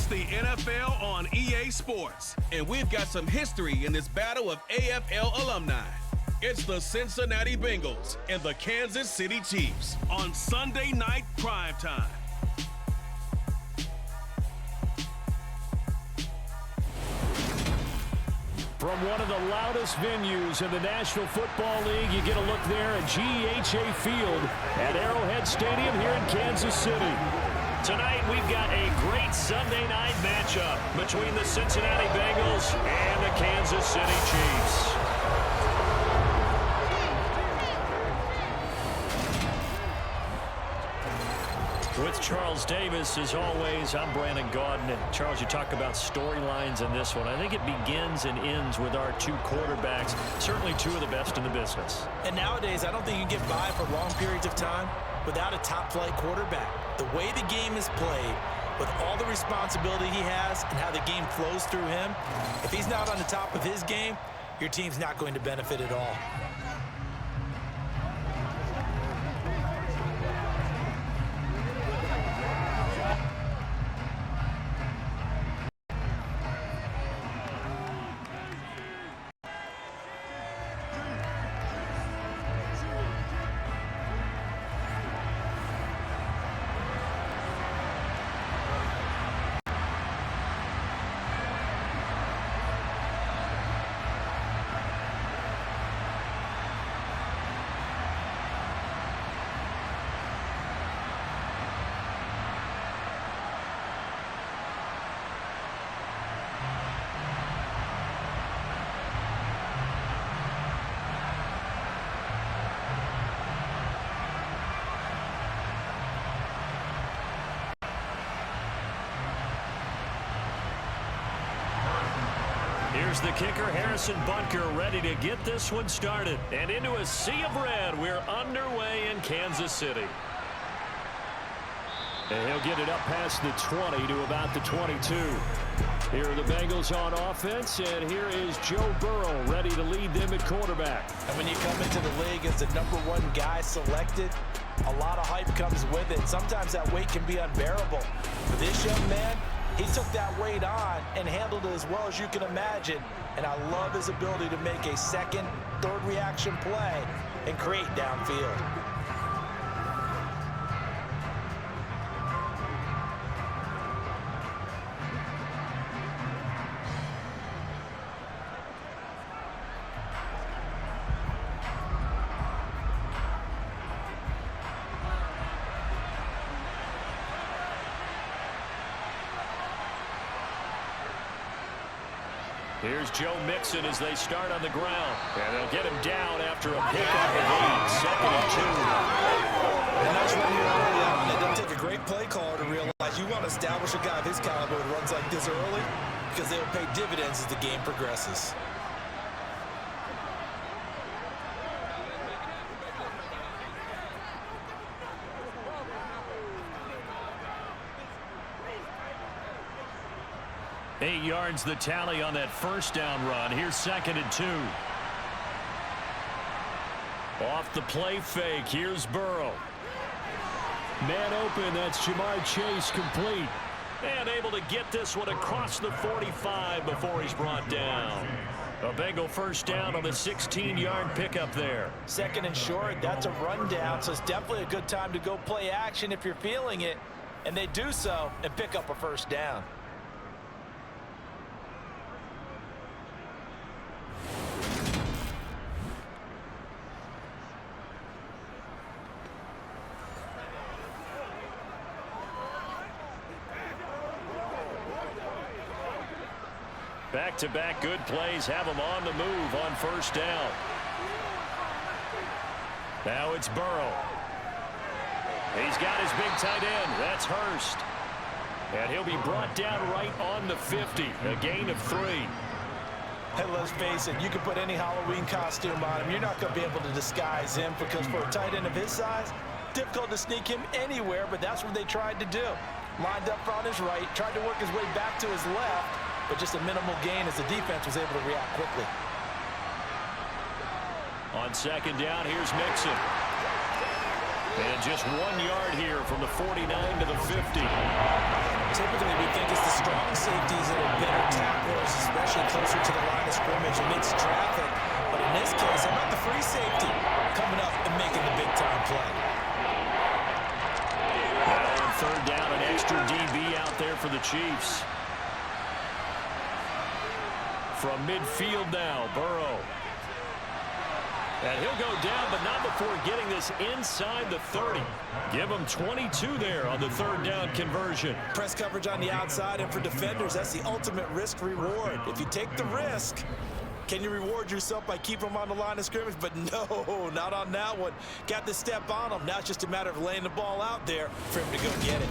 the NFL on EA Sports, and we've got some history in this battle of AFL alumni. It's the Cincinnati Bengals and the Kansas City Chiefs on Sunday Night Primetime. From one of the loudest venues in the National Football League, you get a look there at GEHA Field at Arrowhead Stadium here in Kansas City. Tonight, we've got a great Sunday night matchup between the Cincinnati Bengals and the Kansas City Chiefs. With Charles Davis, as always, I'm Brandon Gaudin. And Charles, you talk about storylines in this one. I think it begins and ends with our two quarterbacks, certainly two of the best in the business. And nowadays, I don't think you can get by for long periods of time without a top-flight quarterback. The way the game is played, with all the responsibility he has and how the game flows through him, if he's not on the top of his game, your team's not going to benefit at all. Here's the kicker, Harrison Bunker, ready to get this one started. And into a sea of red, we're underway in Kansas City. And he'll get it up past the 20 to about the 22. Here are the Bengals on offense, and here is Joe Burrow ready to lead them at quarterback. And when you come into the league as the #1 guy selected, a lot of hype comes with it. Sometimes that weight can be unbearable. For this young man, he took that weight on and handled it as well as you can imagine. And I love his ability to make a second, third reaction play and create downfield. Here's Joe Mixon as they start on the ground. And they'll get him down after a pickup of 8, 2nd and 2. And that's when you're early on. It doesn't take a great play caller to realize you want to establish a guy of his caliber who runs like this early, because they will pay dividends as the game progresses. Eight yards the tally on that first down run. Here's 2nd and 2. Off the play fake. Here's Burrow. Man open. That's Jamar Chase complete. And able to get this one across the 45 before he's brought down. A Bengal first down on the 16-yard pickup there. 2nd and short. That's a rundown, so it's definitely a good time to go play action if you're feeling it. And they do so and pick up a first down. Back-to-back good plays have him on the move on first down. Now it's Burrow. He's got his big tight end. That's Hurst. And he'll be brought down right on the 50. A gain of 3. Hey, let's face it, you can put any Halloween costume on him. You're not going to be able to disguise him, because for a tight end of his size, difficult to sneak him anywhere, but that's what they tried to do. Lined up on his right, tried to work his way back to his left, but just a minimal gain as the defense was able to react quickly. On 2nd down, here's Mixon. And just 1 yard here from the 49 to the 50. Typically, we think it's the strong safeties that are better tacklers, especially closer to the line of scrimmage amidst traffic. But in this case, how about the free safety coming up and making the big-time play? Now on third down, an extra DB out there for the Chiefs. From midfield now, Burrow. And he'll go down, but not before getting this inside the 30. Give him 22 there on the third down conversion. Press coverage on the outside, and for defenders, that's the ultimate risk-reward. If you take the risk, can you reward yourself by keeping him on the line of scrimmage? But no, not on that one. Got to step on him. Now it's just a matter of laying the ball out there for him to go get it.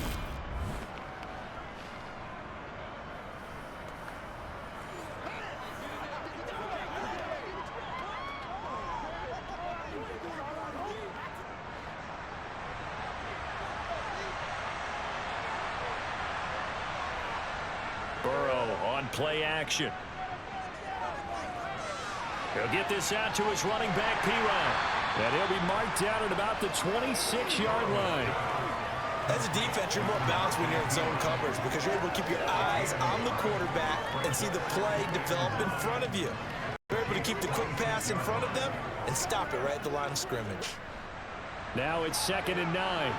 Play action. He'll get this out to his running back, P-Ryan. And he'll be marked down at about the 26-yard line. As a defense, you're more balanced when you're in zone coverage because you're able to keep your eyes on the quarterback and see the play develop in front of you. You're able to keep the quick pass in front of them and stop it right at the line of scrimmage. Now it's 2nd and 9.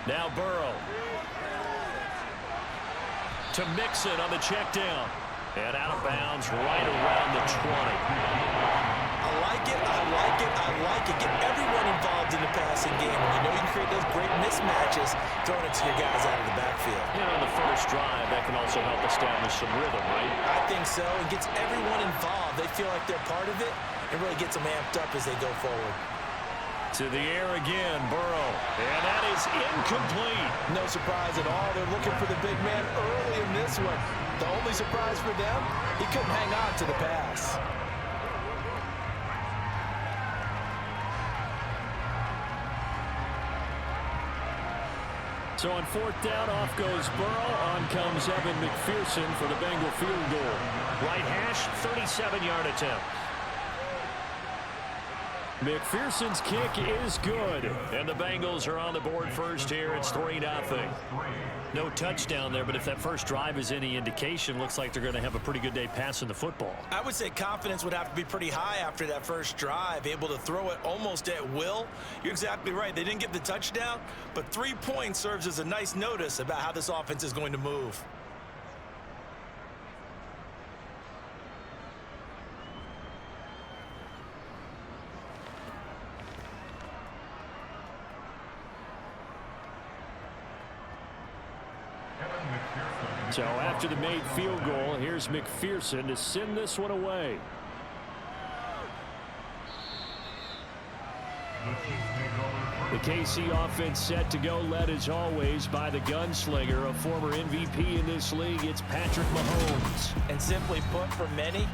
Now Burrow. To Mixon on the check down. And out of bounds right around the 20. I like it, I like it, I like it. Get everyone involved in the passing game. You know you can create those great mismatches throwing it to your guys out of the backfield. And on the first drive, that can also help establish some rhythm, right? I think so. It gets everyone involved. They feel like they're part of it. It really gets them amped up as they go forward. To the air again, Burrow. And that is incomplete. No surprise at all. They're looking for the big man early in this one. The only surprise for them, he couldn't hang on to the pass. So on 4th down, off goes Burrow. On comes Evan McPherson for the Bengal field goal. Right hash, 37-yard attempt. McPherson's kick is good. And the Bengals are on the board first here. It's 3-0. No touchdown there, but if that first drive is any indication, looks like they're going to have a pretty good day passing the football. I would say confidence would have to be pretty high after that first drive, able to throw it almost at will. You're exactly right. They didn't get the touchdown, but 3 points serves as a nice notice about how this offense is going to move. So after the made field goal, here's McPherson to send this one away. The KC offense set to go, led as always by the gunslinger, a former MVP in this league. It's Patrick Mahomes. And simply put, for many,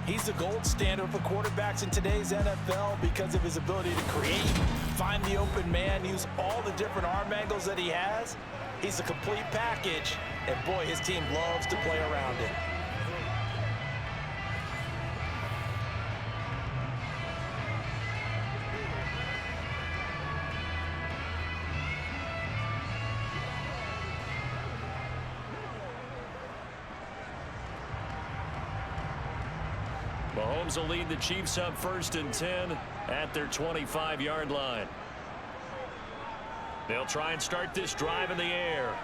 he's the gold standard for quarterbacks in today's NFL because of his ability to create, find the open man, use all the different arm angles that he has. He's a complete package, and boy, his team loves to play around it. Mahomes will lead the Chiefs up 1st and 10 at their 25-yard line. They'll try and start this drive in the air.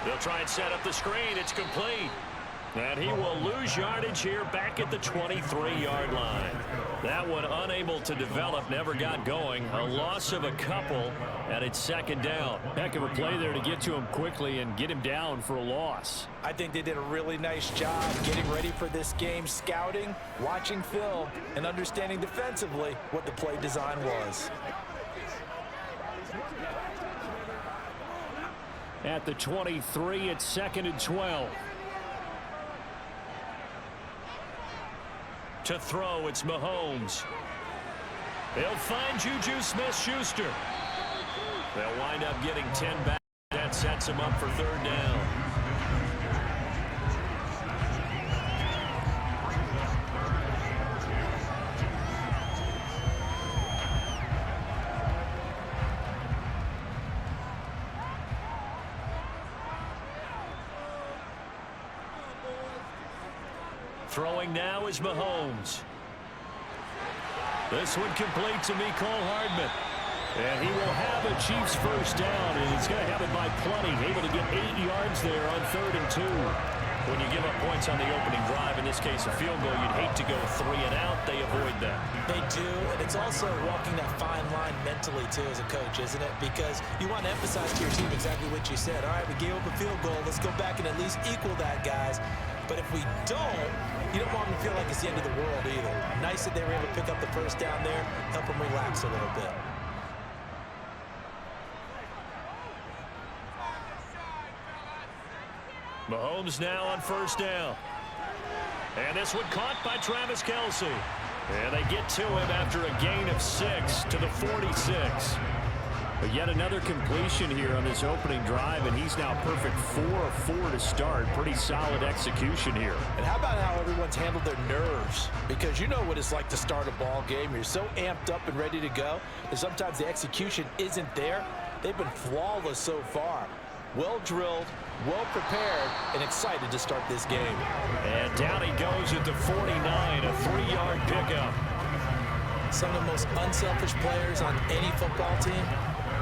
They'll try and set up the screen. It's complete. And he will lose yardage here back at the 23-yard line. That one unable to develop, never got going. A loss of a couple, and it's 2nd down. Heck of a play there to get to him quickly and get him down for a loss. I think they did a really nice job getting ready for this game, scouting, watching film, and understanding defensively what the play design was. At the 23, it's 2nd and 12. To throw, it's Mahomes. They'll find Juju Smith-Schuster. They'll wind up getting 10 back. That sets him up for 3rd down. Throwing now is Mahomes. This one complete to Mecole Hardman. And he will have a Chiefs first down, and he's going to have it by plenty. Able to get 8 yards there on 3rd and 2. When you give up points on the opening drive, in this case a field goal, you'd hate to go 3 and out. They avoid that. They do, and it's also walking that fine line mentally, too, as a coach, isn't it? Because you want to emphasize to your team exactly what you said. All right, we gave up a field goal. Let's go back and at least equal that, guys. But if we don't, you don't want them to feel like it's the end of the world either. Nice that they were able to pick up the first down there, help them relax a little bit. Mahomes now on first down. And this one caught by Travis Kelce. And they get to him after a gain of 6 to the 46. But yet another completion here on this opening drive, and he's now perfect 4 of 4 to start. Pretty solid execution here. And how about how everyone's handled their nerves? Because you know what it's like to start a ball game. You're so amped up and ready to go, and sometimes the execution isn't there. They've been flawless so far. Well drilled, well prepared, and excited to start this game. And down he goes at the 49, a 3-yard pickup. Some of the most unselfish players on any football team,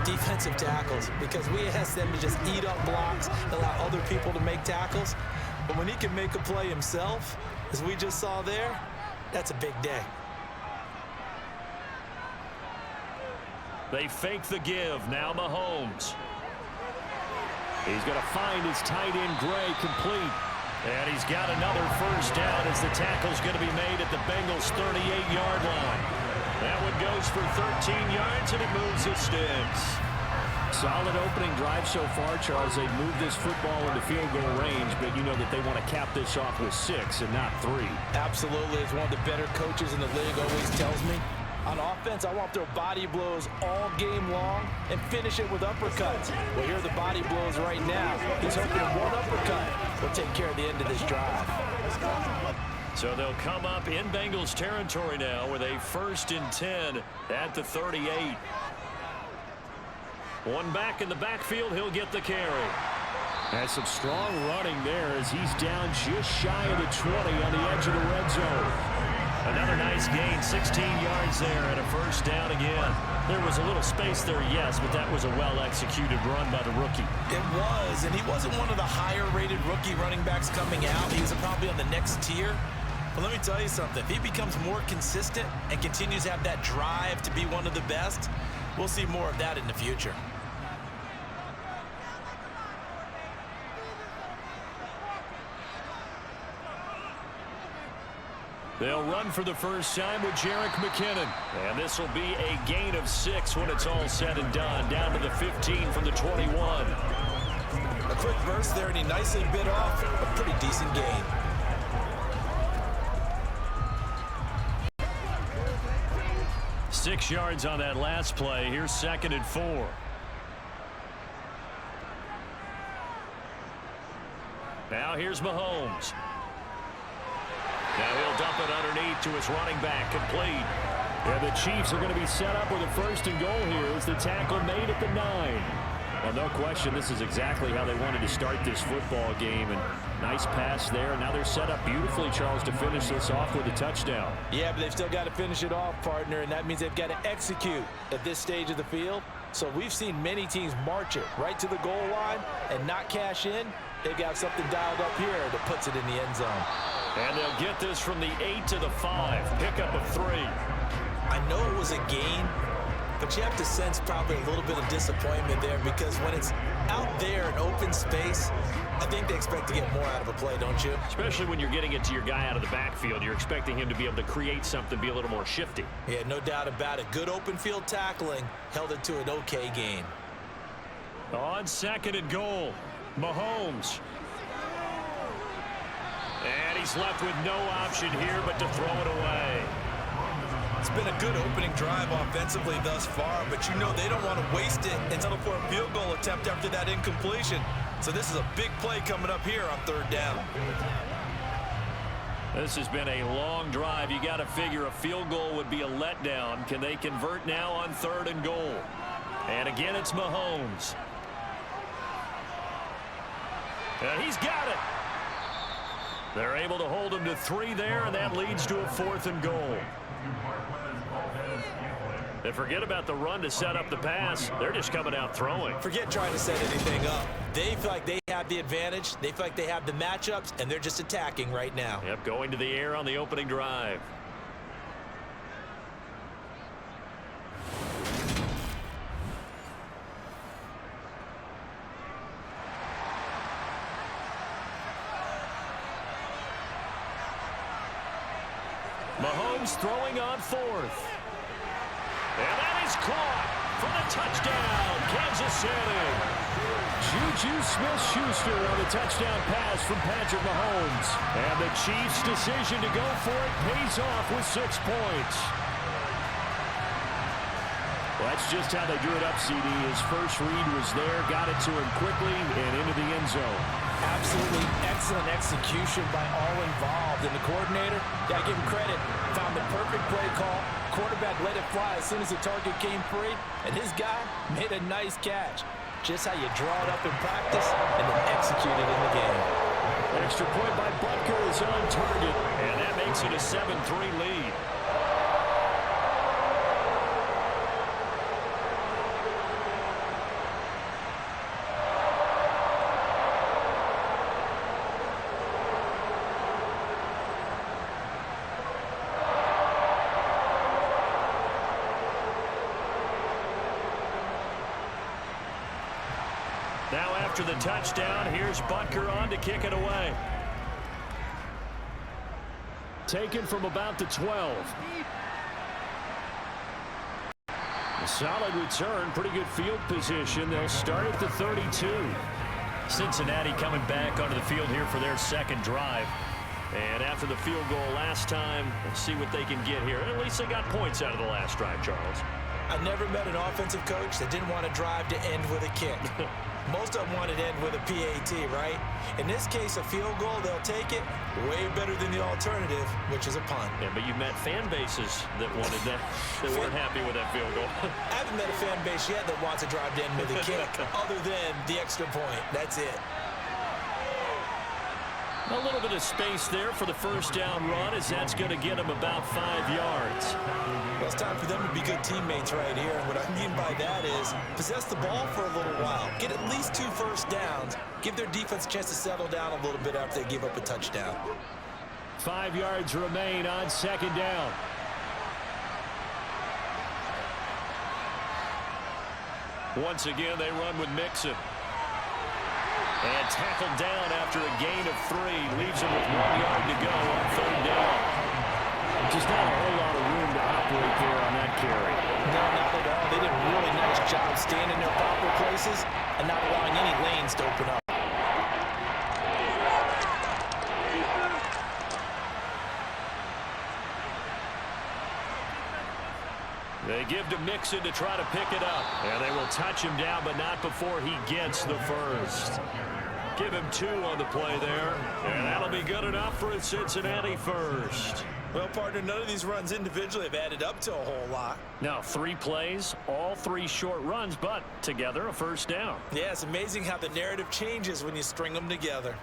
defensive tackles, because we ask them to just eat up blocks, allow other people to make tackles. But when he can make a play himself, as we just saw there, that's a big day. They fake the give. Now Mahomes. He's going to find his tight end, Gray, complete. And he's got another first down as the tackle's going to be made at the Bengals' 38-yard line. That one goes for 13 yards, and it moves his sticks. Solid opening drive so far, Charles. They've moved this football into field goal range, but you know that they want to cap this off with 6 and not 3. Absolutely. As one of the better coaches in the league always tells me, on offense, I want to throw body blows all game long and finish it with uppercuts. Well, here are the body blows right now. He's hoping one uppercut will take care of the end of this drive. So they'll come up in Bengals territory now with a 1st and 10 at the 38. One back in the backfield, he'll get the carry. Has some strong running there as he's down just shy of the 20 on the edge of the red zone. Another nice gain, 16 yards there, and a first down again. There was a little space there, yes, but that was a well-executed run by the rookie. It was, and he wasn't one of the higher-rated rookie running backs coming out. He was probably on the next tier. But let me tell you something. If he becomes more consistent and continues to have that drive to be one of the best, we'll see more of that in the future. They'll run for the first time with Jerick McKinnon. And this will be a gain of 6 when it's all said and done. Down to the 15 from the 21. A quick burst there, and he nicely bit off a pretty decent gain. Six yards on that last play. Here's 2nd and 4. Now here's Mahomes. Now he'll dump it underneath to his running back, complete. Yeah, the Chiefs are going to be set up with a 1st and goal here as the tackle made at the 9. Well, no question, this is exactly how they wanted to start this football game. And nice pass there. Now they're set up beautifully, Charles, to finish this off with a touchdown. Yeah, but they've still got to finish it off, partner, and that means they've got to execute at this stage of the field. So we've seen many teams march it right to the goal line and not cash in. They've got something dialed up here that puts it in the end zone. And they'll get this from the 8 to the 5. Pickup of 3. I know it was a gain, but you have to sense probably a little bit of disappointment there because when it's out there in open space, I think they expect to get more out of a play, don't you? Especially when you're getting it to your guy out of the backfield. You're expecting him to be able to create something, be a little more shifty. Yeah, no doubt about it. Good open field tackling held it to an okay gain. On 2nd and goal, Mahomes. And he's left with no option here but to throw it away. It's been a good opening drive offensively thus far, but you know they don't want to waste it and settle for a field goal attempt after that incompletion. So this is a big play coming up here on 3rd down. This has been a long drive. You got to figure a field goal would be a letdown. Can they convert now on 3rd and goal? And again, it's Mahomes. And he's got it. They're able to hold him to 3 there, and that leads to a 4th and goal. And forget about the run to set up the pass. They're just coming out throwing. Forget trying to set anything up. They feel like they have the advantage. They feel like they have the matchups, and they're just attacking right now. Yep, going to the air on the opening drive. Mahomes throwing on 4th. And that is caught for the touchdown, Kansas City. Juju Smith-Schuster on the touchdown pass from Patrick Mahomes. And the Chiefs' decision to go for it pays off with 6 points. Well, that's just how they drew it up, CD. His first read was there, got it to him quickly, and into the end zone. Absolutely excellent execution by all involved. And the coordinator, got to give him credit, found the perfect play call. Quarterback let it fly as soon as the target came free, and his guy made a nice catch. Just how you draw it up in practice and then execute it in the game. Extra point by Butker is on target, and that makes it a 7-3 lead. Now after the touchdown, here's Butker on to kick it away. Taken from about the 12. A solid return, pretty good field position. They'll start at the 32. Cincinnati coming back onto the field here for their second drive. And after the field goal last time, let's see what they can get here. At least they got points out of the last drive, Charles. I never met an offensive coach that didn't want to drive to end with a kick. Most of them want to end with a PAT, right? In this case, a field goal, they'll take it. Way better than the alternative, which is a punt. Yeah, but you've met fan bases that wanted that, that weren't happy with that field goal. I haven't met a fan base yet that wants to drive to end with a kick, other than the extra point. That's it. A little bit of space there for the first down run, as that's going to get them about 5 yards. Well, it's time for them to be good teammates right here. And what I mean by that is possess the ball for a little while. Get at least 2 first downs. Give their defense a chance to settle down a little bit after they give up a touchdown. 5 yards remain on second down. Once again, they run with Mixon. And tackled down after a gain of 3. Leaves him with 1 yard to go on third down. Just not a whole lot of room to operate there on that carry. No, not at all. They did a really nice job staying in their proper places and not allowing any lanes to open up. They give to Mixon to try to pick it up. And they will touch him down, but not before he gets the first. Give him 2 on the play there. And that'll be good enough for a Cincinnati first. Well, partner, none of these runs individually have added up to a whole lot. Now, 3 plays, all 3 short runs, but together a first down. Yeah, it's amazing how the narrative changes when you string them together.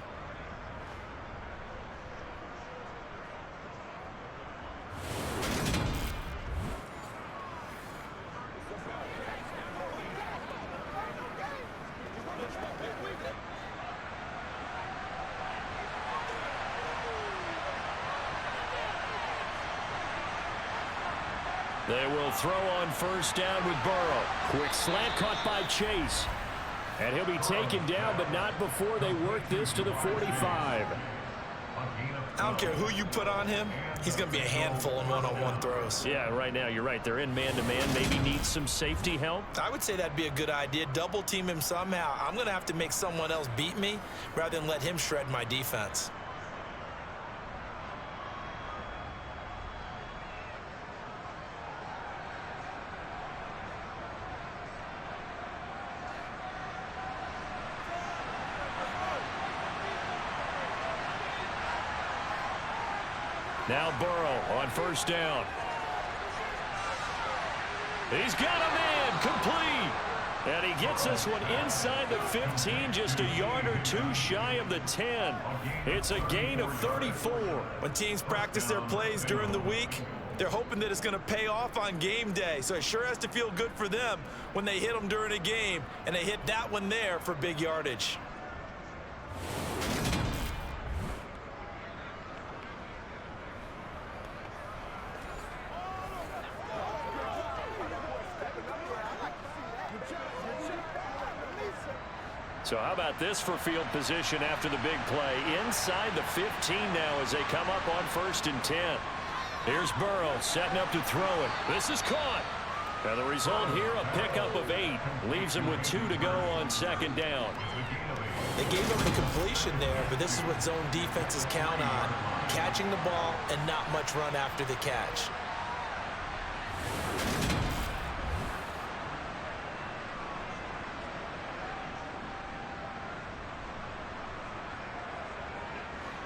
They will throw on first down with Burrow. Quick slant caught by Chase. And he'll be taken down, but not before they work this to the 45. I don't care who you put on him. He's going to be a handful in one-on-one throws. Yeah, right now, you're right. They're in man-to-man. Maybe needs some safety help. I would say that'd be a good idea. Double team him somehow. I'm going to have to make someone else beat me rather than let him shred my defense. Now Burrow on first down. He's got a man complete. And he gets this one inside the 15, just a yard or two shy of the 10. It's a gain of 34. When teams practice their plays during the week, they're hoping that it's going to pay off on game day. So it sure has to feel good for them when they hit them during a game, and they hit that one there for big yardage. So how about this for field position after the big play? Inside the 15 now as they come up on 1st and 10. Here's Burrow setting up to throw it. This is caught. And the result here, a pickup of 8. Leaves him with 2 to go on 2nd down. They gave him the completion there, but this is what zone defenses count on. Catching the ball and not much run after the catch.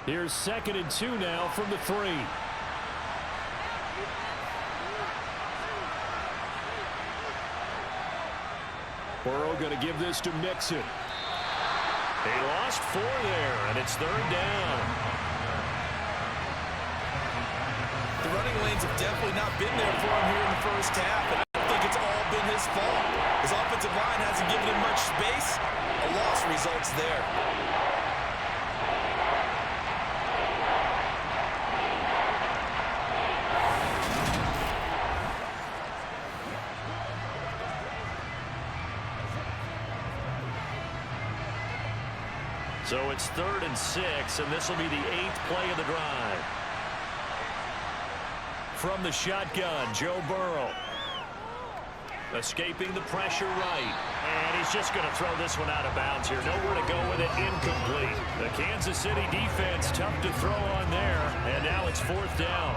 Here's 2nd and 2 now from the 3. Burrow going to give this to Mixon. He lost 4 there, and it's 3rd down. The running lanes have definitely not been there for him here in the first half, and I don't think it's all been his fault. His offensive line hasn't given him much space. A loss results there. So it's 3rd and 6, and this will be the 8th play of the drive. From the shotgun, Joe Burrow. Escaping the pressure right. And he's just going to throw this one out of bounds here. Nowhere to go with it, incomplete. The Kansas City defense tough to throw on there, and now it's 4th down.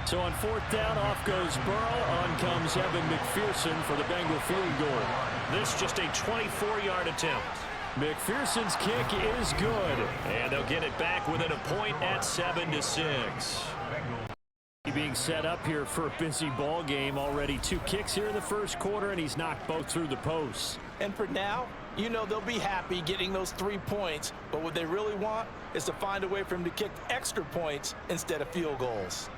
So on 4th down, off goes Burrow. On comes Evan McPherson for the Bengal field goal. This just a 24-yard attempt. McPherson's kick is good. And they'll get it back within a point at 7-6. Being set up here for a busy ball game. Already 2 kicks here in the first quarter, and he's knocked both through the posts. And for now, you know they'll be happy getting those 3 points. But what they really want is to find a way for him to kick extra points instead of field goals.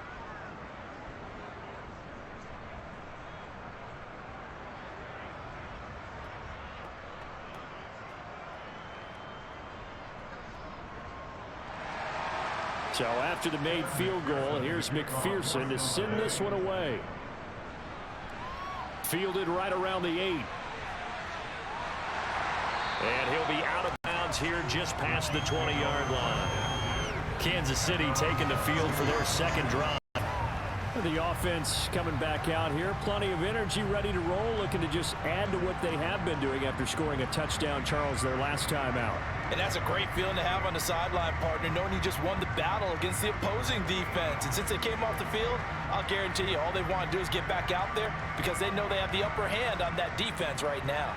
So after the made field goal, here's McPherson to send this one away. Fielded right around the 8. And he'll be out of bounds here just past the 20-yard line. Kansas City taking the field for their 2nd drive. The offense coming back out here. Plenty of energy, ready to roll, looking to just add to what they have been doing after scoring a touchdown, Charles, their last time out. And that's a great feeling to have on the sideline, partner, knowing you just won the battle against the opposing defense. And since they came off the field, I'll guarantee you all they want to do is get back out there because they know they have the upper hand on that defense right now.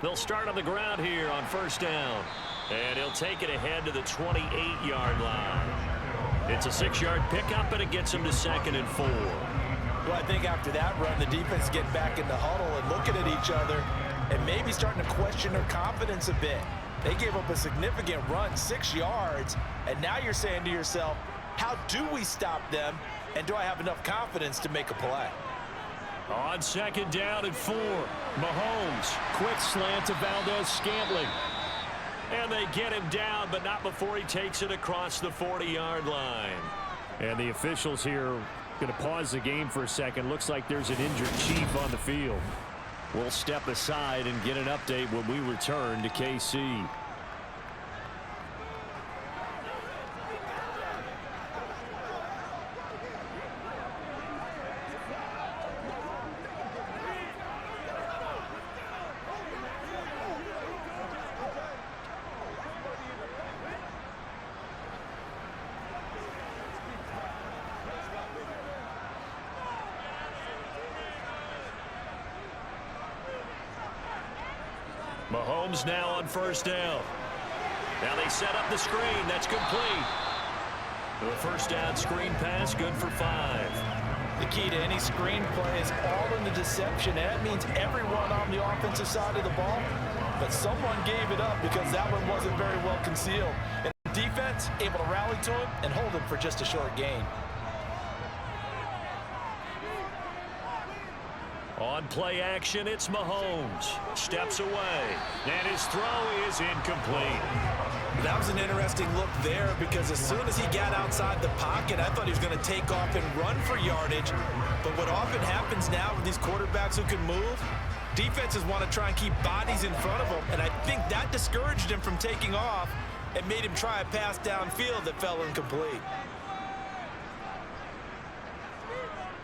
They'll start on the ground here on 1st down. And he'll take it ahead to the 28-yard line. It's a 6-yard pickup, and it gets him to 2nd and 4. Well, I think after that run, the defense is getting back in the huddle and looking at each other and maybe starting to question their confidence a bit. They gave up a significant run, 6 yards, and now you're saying to yourself, how do we stop them, and do I have enough confidence to make a play? On 2nd down and 4, Mahomes, quick slant to Valdez-Scantling. And they get him down, but not before he takes it across the 40-yard line. And the officials here going to pause the game for a second. Looks like there's an injured Chief on the field. We'll step aside and get an update when we return to KC. Mahomes now on first down. Now they set up the screen. That's complete. The first down screen pass, good for 5. The key to any screen play is all in the deception. And that means everyone on the offensive side of the ball. But someone gave it up because that one wasn't very well concealed. And the defense able to rally to him and hold him for just a short gain. On play action, it's Mahomes. Steps away. And his throw is incomplete. That was an interesting look there because as soon as he got outside the pocket, I thought he was going to take off and run for yardage. But what often happens now with these quarterbacks who can move, defenses want to try and keep bodies in front of them. And I think that discouraged him from taking off and made him try a pass downfield that fell incomplete.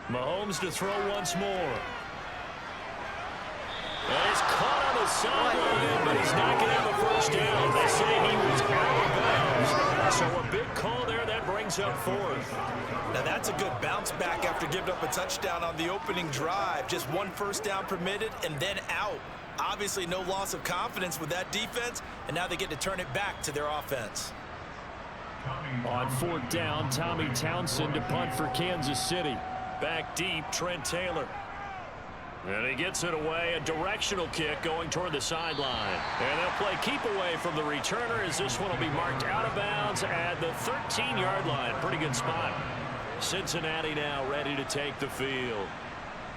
Mahomes to throw once more. And he's caught on the sideline, but he's not going to have a first down. They say he was out of bounds. So a big call there that brings up 4th. Now that's a good bounce back after giving up a touchdown on the opening drive. Just 1 first down permitted and then out. Obviously no loss of confidence with that defense, and now they get to turn it back to their offense. On 4th down, Tommy Townsend to punt for Kansas City. Back deep, Trent Taylor. And he gets it away, a directional kick going toward the sideline. And they'll play keep away from the returner as this one will be marked out of bounds at the 13-yard line. Pretty good spot. Cincinnati now ready to take the field.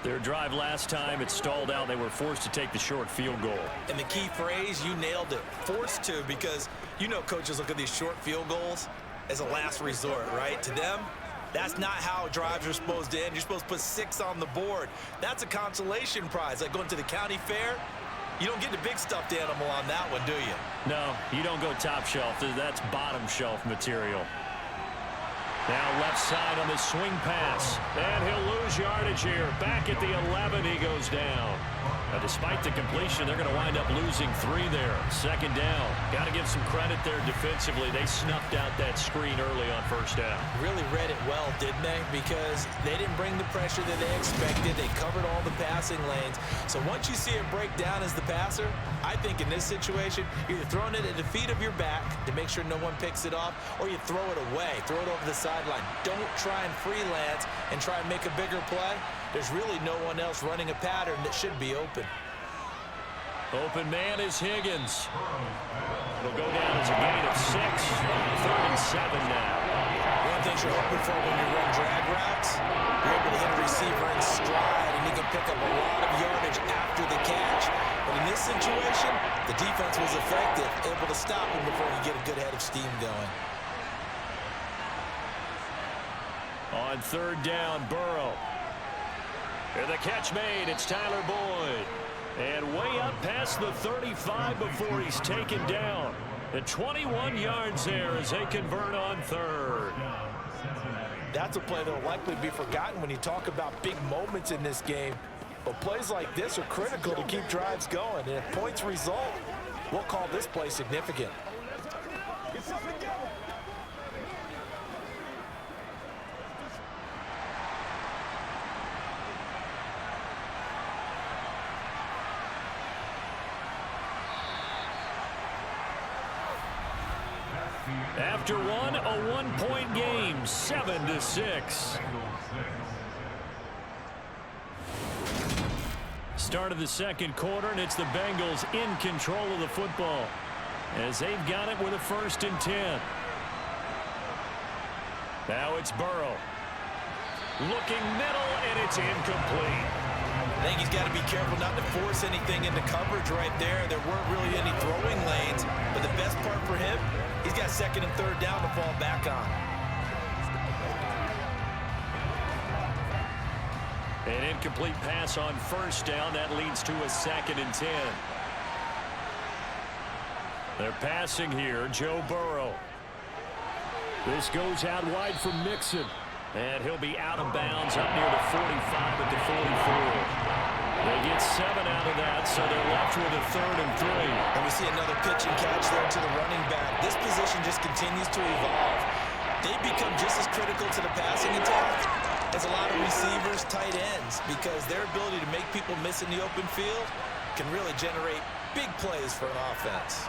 Their drive last time, it stalled out. They were forced to take the short field goal. And the key phrase, you nailed it, forced to, because you know coaches look at these short field goals as a last resort, right? To them, that's not how drives are supposed to end. You're supposed to put 6 on the board. That's a consolation prize. Like going to the county fair, you don't get the big stuffed animal on that one, do you? No, you don't go top shelf. That's bottom shelf material. Now left side on the swing pass. And he'll lose yardage here. Back at the 11, he goes down. Now, despite the completion, they're going to wind up losing 3 there. 2nd down. Got to give some credit there defensively. They snuffed out that screen early on first down. Really read it well, didn't they? Because they didn't bring the pressure that they expected. They covered all the passing lanes. So once you see it break down as the passer, I think in this situation, you're either throwing it at the feet of your back to make sure no one picks it off, or you throw it away, throw it over the sideline. Don't try and freelance and try and make a bigger play. There's really no one else running a pattern that should be open. Open man is Higgins. It'll go down as a gain of 6. 3rd and 7 now. One thing you're hoping for when you run drag routes, you're able to hit a receiver in stride, and you can pick up a lot of yardage after the catch. But in this situation, the defense was effective, able to stop him before you get a good head of steam going. On 3rd down, Burrow. And the catch made, it's Tyler Boyd. And way up past the 35 before he's taken down. And 21 yards there as they convert on 3rd. That's a play that will likely be forgotten when you talk about big moments in this game. But plays like this are critical to keep drives going. And if points result, we'll call this play significant. After one, a one-point game, 7-6. Start of the 2nd quarter, and it's the Bengals in control of the football as they've got it with a 1st and 10. Now it's Burrow. Looking middle, and it's incomplete. I think he's got to be careful not to force anything into coverage right there. There weren't really any throwing lanes, but the best part for him, he's got 2nd and 3rd down to fall back on. An incomplete pass on 1st down. That leads to a 2nd and 10. They're passing here, Joe Burrow. This goes out wide for Mixon. And he'll be out of bounds up near the 45 at the 44. They get 7 out of that, so they're left with a 3rd and 3. And we see another pitch and catch there to the running back. This position just continues to evolve. They become just as critical to the passing attack as a lot of receivers, tight ends, because their ability to make people miss in the open field can really generate Big plays for an offense.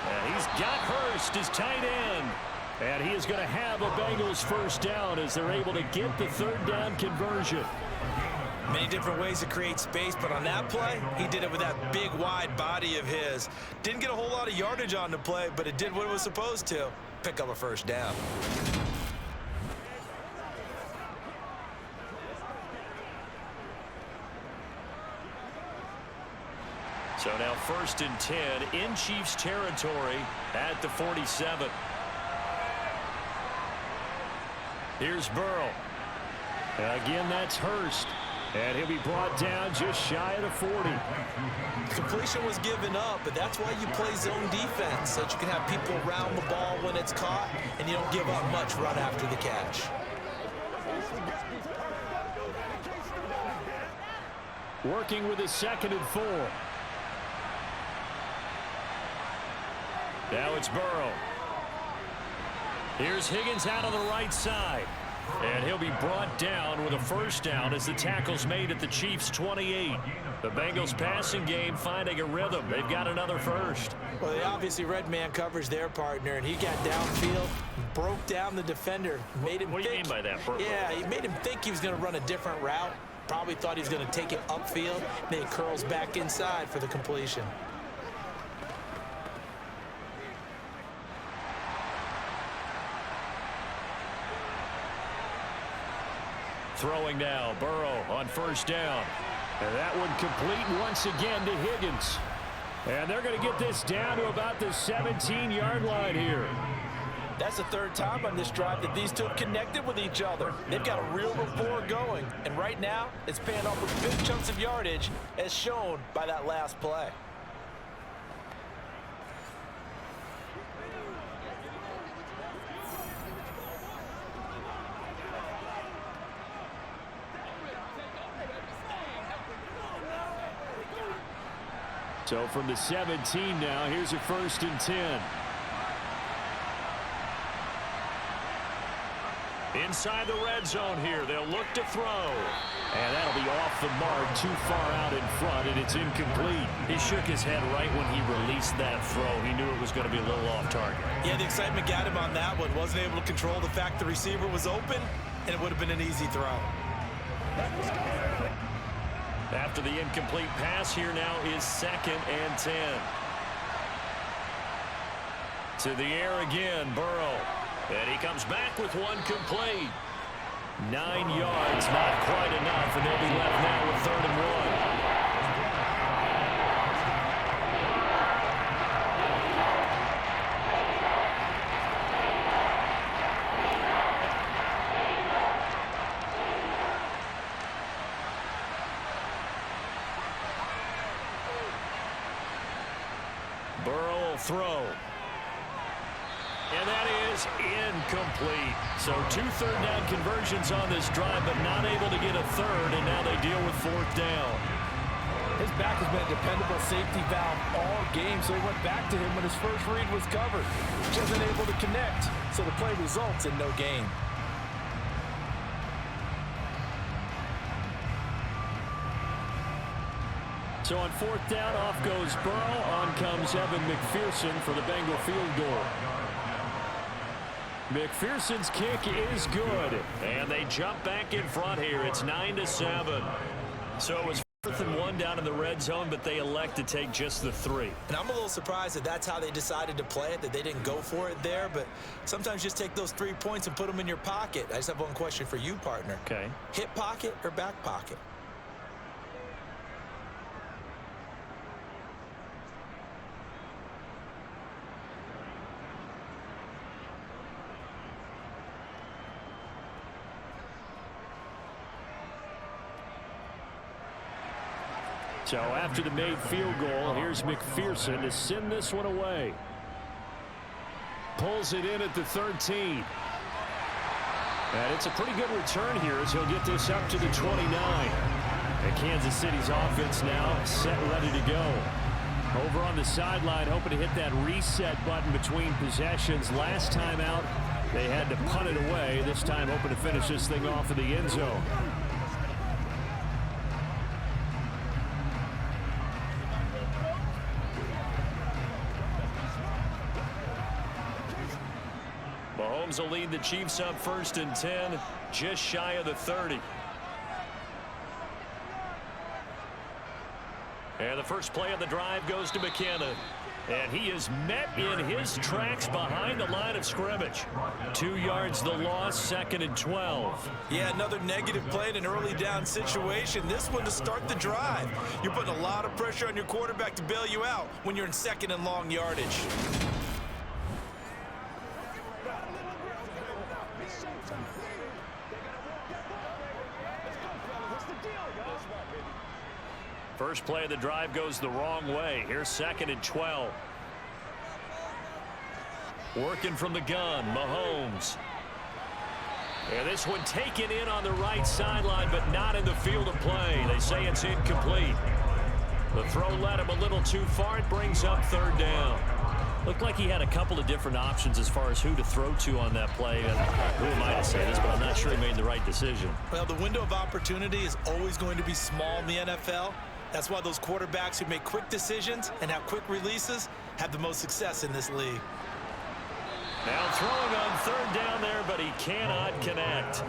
And he's got Hurst as tight end. And he is going to have a Bengals first down as they're able to get the third down conversion. Many different ways to create space, but on that play, he did it with that big, wide body of his. Didn't get a whole lot of yardage on the play, but it did what it was supposed to. Pick up a first down. So now 1st and 10 in Chiefs territory at the 47. Here's Burrow. Again, that's Hurst. And he'll be brought down just shy of the 40. Completion was given up, but that's why you play zone defense, so that you can have people around the ball when it's caught, and you don't give up much run after the catch. Working with his 2nd and 4. Now it's Burrow. Here's Higgins out on the right side. And he'll be brought down with a first down as the tackle's made at the Chiefs' 28. The Bengals passing game finding a rhythm. They've got another first. Well, they obviously red man covers their partner, and he got downfield, broke down the defender, made him What do you mean by that? Yeah, he made him think he was going to run a different route. Probably thought he was going to take it upfield. Then he curls back inside for the completion. Throwing now, Burrow on first down. And that one complete once again to Higgins. And they're going to get this down to about the 17-yard line here. That's the 3rd time on this drive that these two have connected with each other. They've got a real rapport going. And right now, it's paying off with big chunks of yardage, as shown by that last play. So from the 17 now, here's a 1st and 10. Inside the red zone here, they'll look to throw. And that'll be off the mark, too far out in front, and it's incomplete. He shook his head right when he released that throw. He knew it was going to be a little off target. Yeah, the excitement got him on that one. Wasn't able to control the fact the receiver was open, and it would have been an easy throw. After the incomplete pass, here now is 2nd and 10. To the air again, Burrow. And he comes back with one complete. 9 yards, not quite enough, and they'll be left now with 3rd and 1. Burrow will throw. And that is incomplete. So 2 third-down conversions on this drive, but not able to get a third, and now they deal with 4th down. His back has been a dependable safety valve all game, so he went back to him when his first read was covered. Just unable to connect, so the play results in no gain. So on 4th down, off goes Burrow. On comes Evan McPherson for the Bengal field goal. McPherson's kick is good. And they jump back in front here. It's 9-7. So it was 4th and 1 down in the red zone, but they elect to take just the 3. And I'm a little surprised that that's how they decided to play it, that they didn't go for it there. But sometimes just take those 3 points and put them in your pocket. I just have one question for you, partner. Okay. Hip pocket or back pocket? So after the made field goal, here's McPherson to send this one away. Pulls it in at the 13. And it's a pretty good return here as he'll get this up to the 29. And Kansas City's offense now set, ready to go. Over on the sideline, hoping to hit that reset button between possessions. Last time out, they had to punt it away. This time hoping to finish this thing off in the end zone. Rams will lead the Chiefs up 1st and 10, just shy of the 30. And the first play of the drive goes to McKinnon. And he is met in his tracks behind the line of scrimmage. 2 yards the loss, 2nd and 12. Yeah, another negative play in an early down situation. This one to start the drive. You're putting a lot of pressure on your quarterback to bail you out when you're in 2nd and long yardage. First play of the drive goes the wrong way. Here's 2nd and 12. Working from the gun, Mahomes. And this one taken in on the right sideline, but not in the field of play. They say it's incomplete. The throw led him a little too far. It brings up 3rd down. Looked like he had a couple of different options as far as who to throw to on that play. And who am I to say this, but I'm not sure he made the right decision. Well, the window of opportunity is always going to be small in the NFL. That's why those quarterbacks who make quick decisions and have quick releases have the most success in this league. Now throwing on 3rd down there, but he cannot connect.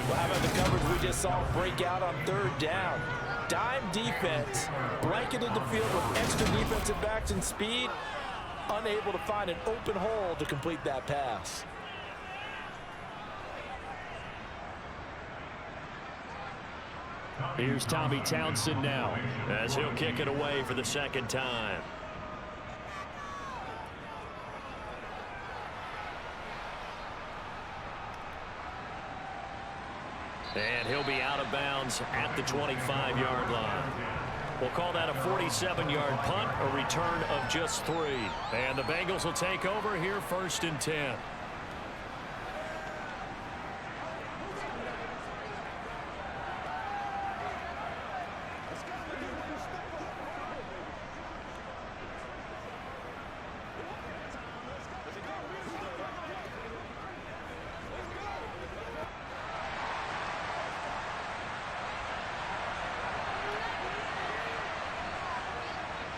Well, how about the coverage we just saw break out on 3rd down? Dime defense, blanketed the field with extra defensive backs and speed, unable to find an open hole to complete that pass. Here's Tommy Townsend now, as he'll kick it away for the 2nd time. And he'll be out of bounds at the 25-yard line. We'll call that a 47-yard punt, a return of just 3. And the Bengals will take over here 1st and 10.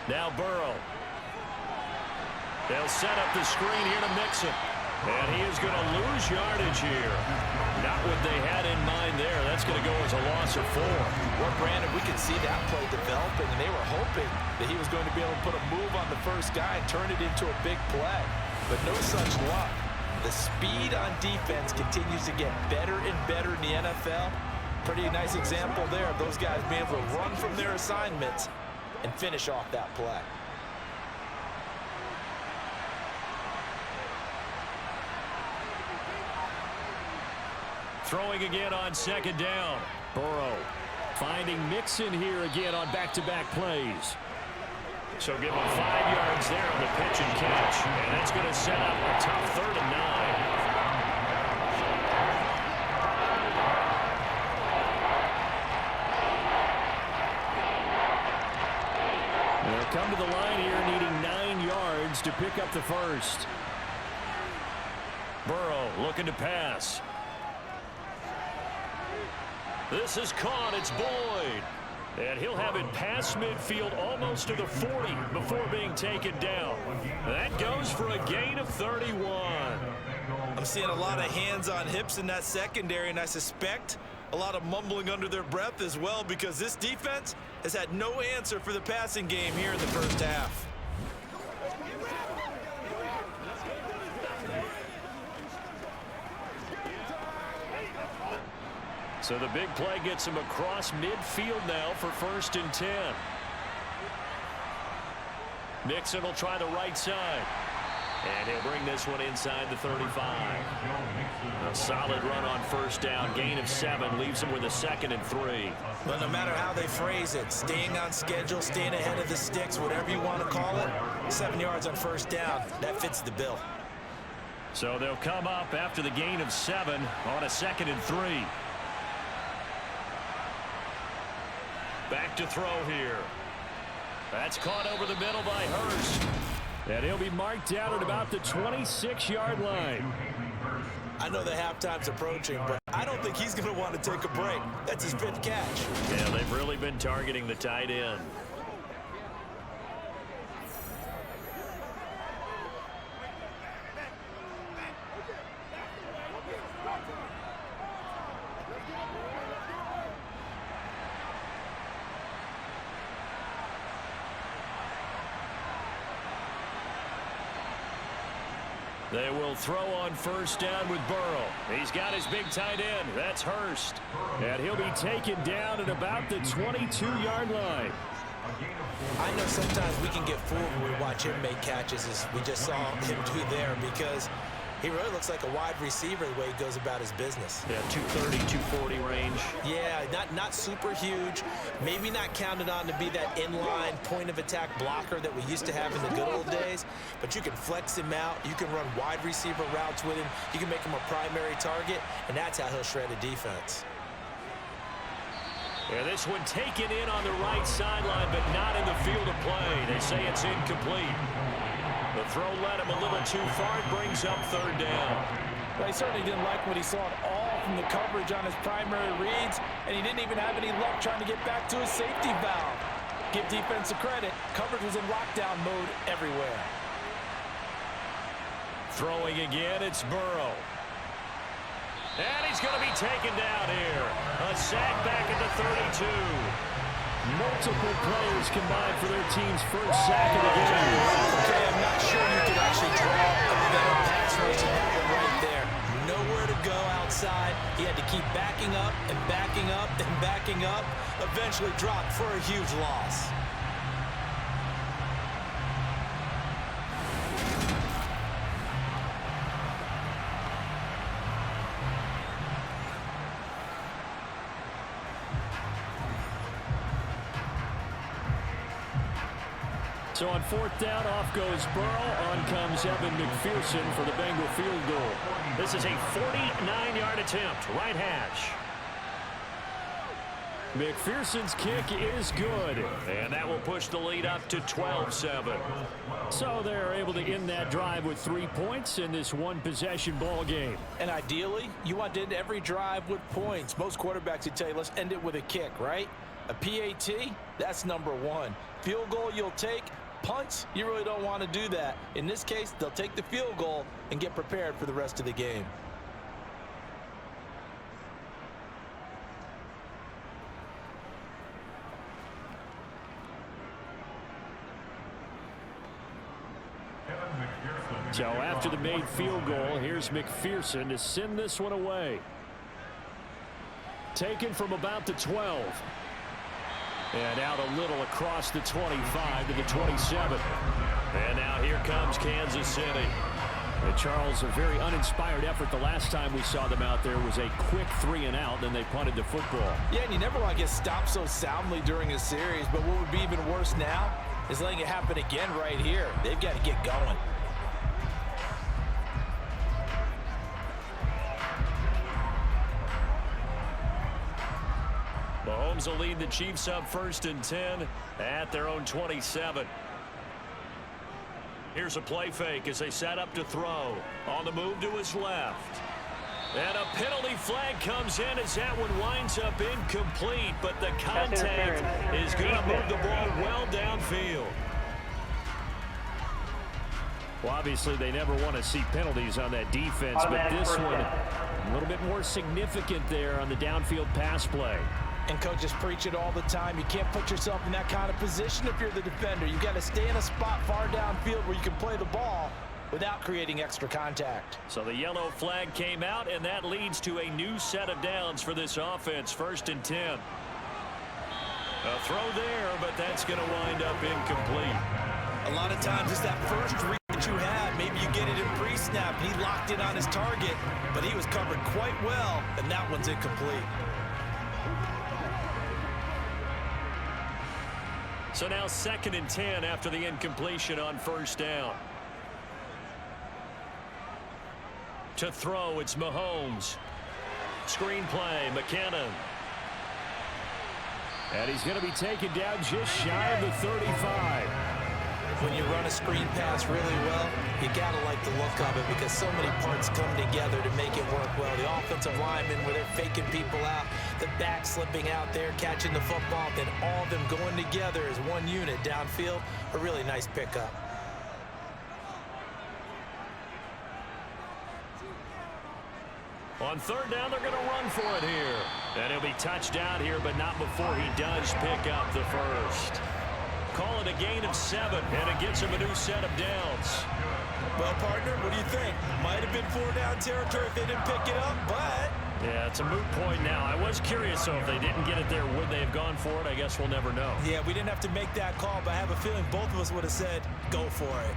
Now Burrow. They'll set up the screen here to Mixon. And he is going to lose yardage here. Not what they had in mind there. That's going to go as a loss of 4. Well, Brandon, we could see that play developing, and they were hoping that he was going to be able to put a move on the first guy and turn it into a big play. But no such luck. The speed on defense continues to get better and better in the NFL. Pretty nice example there of those guys being able to run from their assignments and finish off that play. Throwing again on 2nd down. Burrow finding Mixon here again on back-to-back plays. So give him 5 yards there on the pitch and catch. And that's going to set up a tough 3rd and 9. They'll come to the line here needing 9 yards to pick up the first. Burrow looking to pass. This is caught. It's Boyd. And he'll have it past midfield almost to the 40 before being taken down. That goes for a gain of 31. I'm seeing a lot of hands on hips in that secondary, and I suspect a lot of mumbling under their breath as well, because this defense has had no answer for the passing game here in the first half. So the big play gets him across midfield now for 1st and 10. Mixon will try the right side. And he'll bring this one inside the 35. A solid run on 1st down. Gain of 7 leaves him with a 2nd and 3. But no matter how they phrase it, staying on schedule, staying ahead of the sticks, whatever you want to call it, 7 yards on 1st down, that fits the bill. So they'll come up after the gain of 7 on a 2nd and 3. Back to throw here. That's caught over the middle by Hurst. And he'll be marked down at about the 26-yard line. I know the halftime's approaching, but I don't think he's going to want to take a break. That's his 5th catch. Yeah, they've really been targeting the tight end. They will throw on first down with Burrow. He's got his big tight end. That's Hurst. And he'll be taken down at about the 22-yard line. I know sometimes we can get fooled when we watch him make catches, as we just saw him do there, because he really looks like a wide receiver the way he goes about his business. Yeah, 230, 240 range. Yeah, not super huge. Maybe not counted on to be that inline point-of-attack blocker that we used to have in the good old days. But you can flex him out. You can run wide receiver routes with him. You can make him a primary target, and that's how he'll shred a defense. And this one taken in on the right sideline, but not in the field of play. They say it's incomplete. The throw led him a little too far. It brings up third down. Well, he certainly didn't like what he saw at all from the coverage on his primary reads, and he didn't even have any luck trying to get back to his safety valve. Give defense credit. Coverage was in lockdown mode everywhere. Throwing again, it's Burrow. And he's going to be taken down here. A sack back at the 32. Multiple players combined for their team's first sack of the game. Okay, I'm not sure you could actually draw a better pass rush than that one right there. Nowhere to go outside. He had to keep backing up and backing up and backing up. Eventually dropped for a huge loss. So on fourth down, off goes Burrow. On comes Evan McPherson for the Bengal field goal. This is a 49-yard attempt, right hash. McPherson's kick is good, and that will push the lead up to 12-7. So they're able to end that drive with 3 points in this one-possession ball game. And ideally, you want to end every drive with points. Most quarterbacks would tell you, let's end it with a kick, right? A PAT, that's number one. Field goal you'll take. Punts, you really don't want to do that. In this case, they'll take the field goal and get prepared for the rest of the game. So after the made field goal, here's McPherson to send this one away. Taken from about the 12. And out a little across the 25 to the 27. And now here comes Kansas City. And Charles, a very uninspired effort. The last time we saw them out there was a quick 3-and-out, then they punted the football. Yeah, and you never want to get stopped so soundly during a series, but what would be even worse now is letting it happen again right here. They've got to get going. Mahomes will lead the Chiefs up 1st and 10 at their own 27. Here's a play fake as they set up to throw. On the move to his left. And a penalty flag comes in as that one winds up incomplete, but the contact is going to move the ball well downfield. Well, obviously, they never want to see penalties on that defense, but this one a little bit more significant there on the downfield pass play. And coaches preach it all the time. You can't put yourself in that kind of position if you're the defender. You've got to stay in a spot far downfield where you can play the ball without creating extra contact. So the yellow flag came out, and that leads to a new set of downs for this offense. 1st and 10. A throw there, but that's going to wind up incomplete. A lot of times it's that first read that you have. Maybe you get it in pre-snap, and he locked in on his target, but he was covered quite well, and that one's incomplete. So now 2nd and 10 after the incompletion on 1st down. To throw, it's Mahomes. Screen play, McKinnon. And he's going to be taken down just shy of the 35. When you run a screen pass really well, you got to like the look of it because so many parts come together to make it work well. The offensive linemen, where they're faking people out, the back slipping out there, catching the football, then all of them going together as one unit downfield, a really nice pickup. On 3rd down, they're going to run for it here. And he'll be touched out here, but not before he does pick up the first. Call it a gain of 7, and it gets him a new set of downs. Well, partner, what do you think? Might have been 4-down territory if they didn't pick it up, but... Yeah, it's a moot point now. I was curious, so if they didn't get it there, would they have gone for it? I guess we'll never know. Yeah, we didn't have to make that call, but I have a feeling both of us would have said, go for it.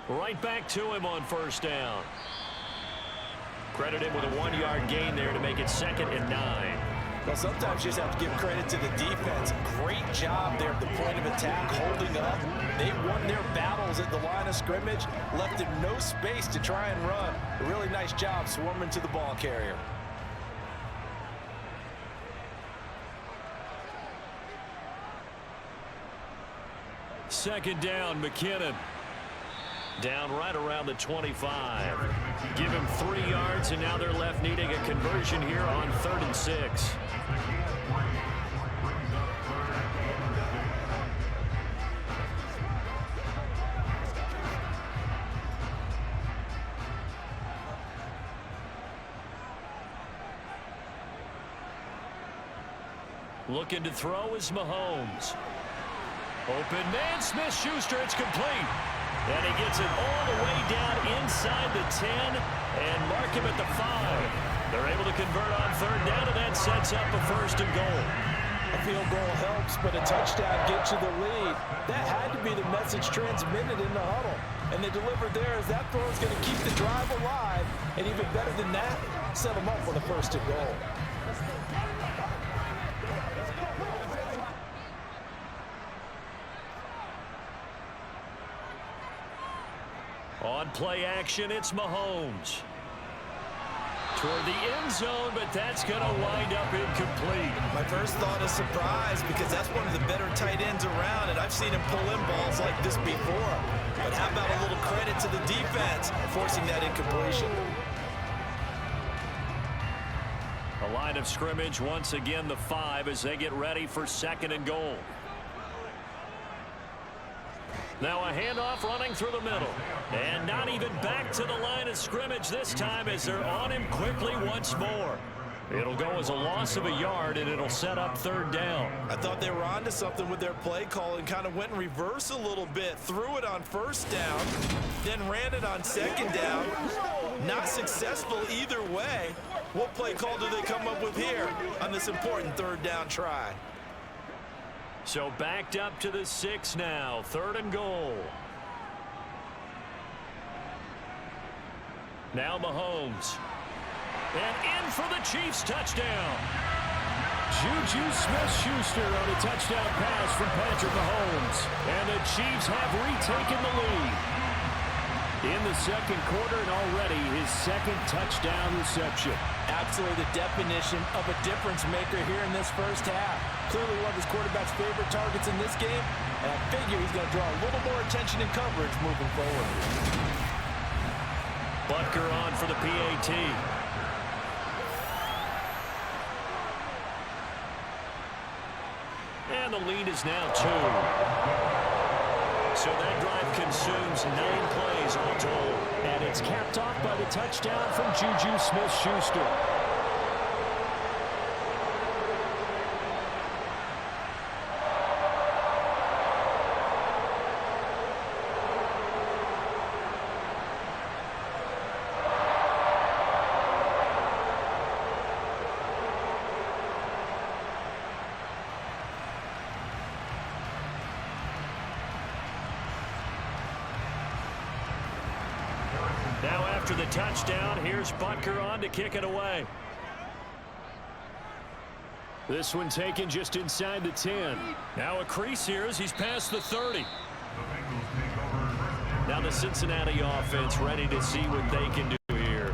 Right back to him on first down. Credit him with a 1-yard gain there to make it 2nd and 9. Well, sometimes you just have to give credit to the defense. Great job there at the point of attack, holding up. They won their battles at the line of scrimmage, left them no space to try and run. A really nice job swarming to the ball carrier. Second down, McKinnon. Down right around the 25. Give him 3 yards, and now they're left needing a conversion here on 3rd and 6. Looking to throw is Mahomes. Open man, Smith-Schuster, it's complete. And he gets it all the way down inside the 10 and mark him at the 5. They're able to convert on 3rd down, and that sets up a 1st and goal. A field goal helps, but a touchdown gets you the lead. That had to be the message transmitted in the huddle. And they delivered there as that throw is going to keep the drive alive. And even better than that, set them up for the 1st and goal. On play action, it's Mahomes. Toward the end zone, but that's going to wind up incomplete. My first thought is surprise, because that's one of the better tight ends around, and I've seen him pull in balls like this before. But how about a little credit to the defense forcing that incompletion? A line of scrimmage, once again the 5 as they get ready for 2nd and goal. Now a handoff running through the middle. And not even back to the line of scrimmage this time as they're on him quickly once more. It'll go as a loss of a yard, and it'll set up 3rd down. I thought they were onto something with their play call and kind of went in reverse a little bit. Threw it on 1st down, then ran it on 2nd down. Not successful either way. What play call do they come up with here on this important 3rd down try? So backed up to the 6 now. 3rd and goal. Now Mahomes. And in for the Chiefs touchdown. Juju Smith-Schuster on a touchdown pass from Patrick Mahomes. And the Chiefs have retaken the lead. In the 2nd quarter, and already his 2nd touchdown reception. Absolutely the definition of a difference maker here in this 1st half. Clearly one of his quarterback's favorite targets in this game, and I figure he's going to draw a little more attention and coverage moving forward. Butker on for the PAT. And the lead is now 2. So that drive consumes 9 plays all told. And it's capped off by the touchdown from Juju Smith-Schuster. Now after the touchdown, here's Butker on to kick it away. This one taken just inside the 10. Now a crease here as he's past the 30. Now the Cincinnati offense ready to see what they can do here.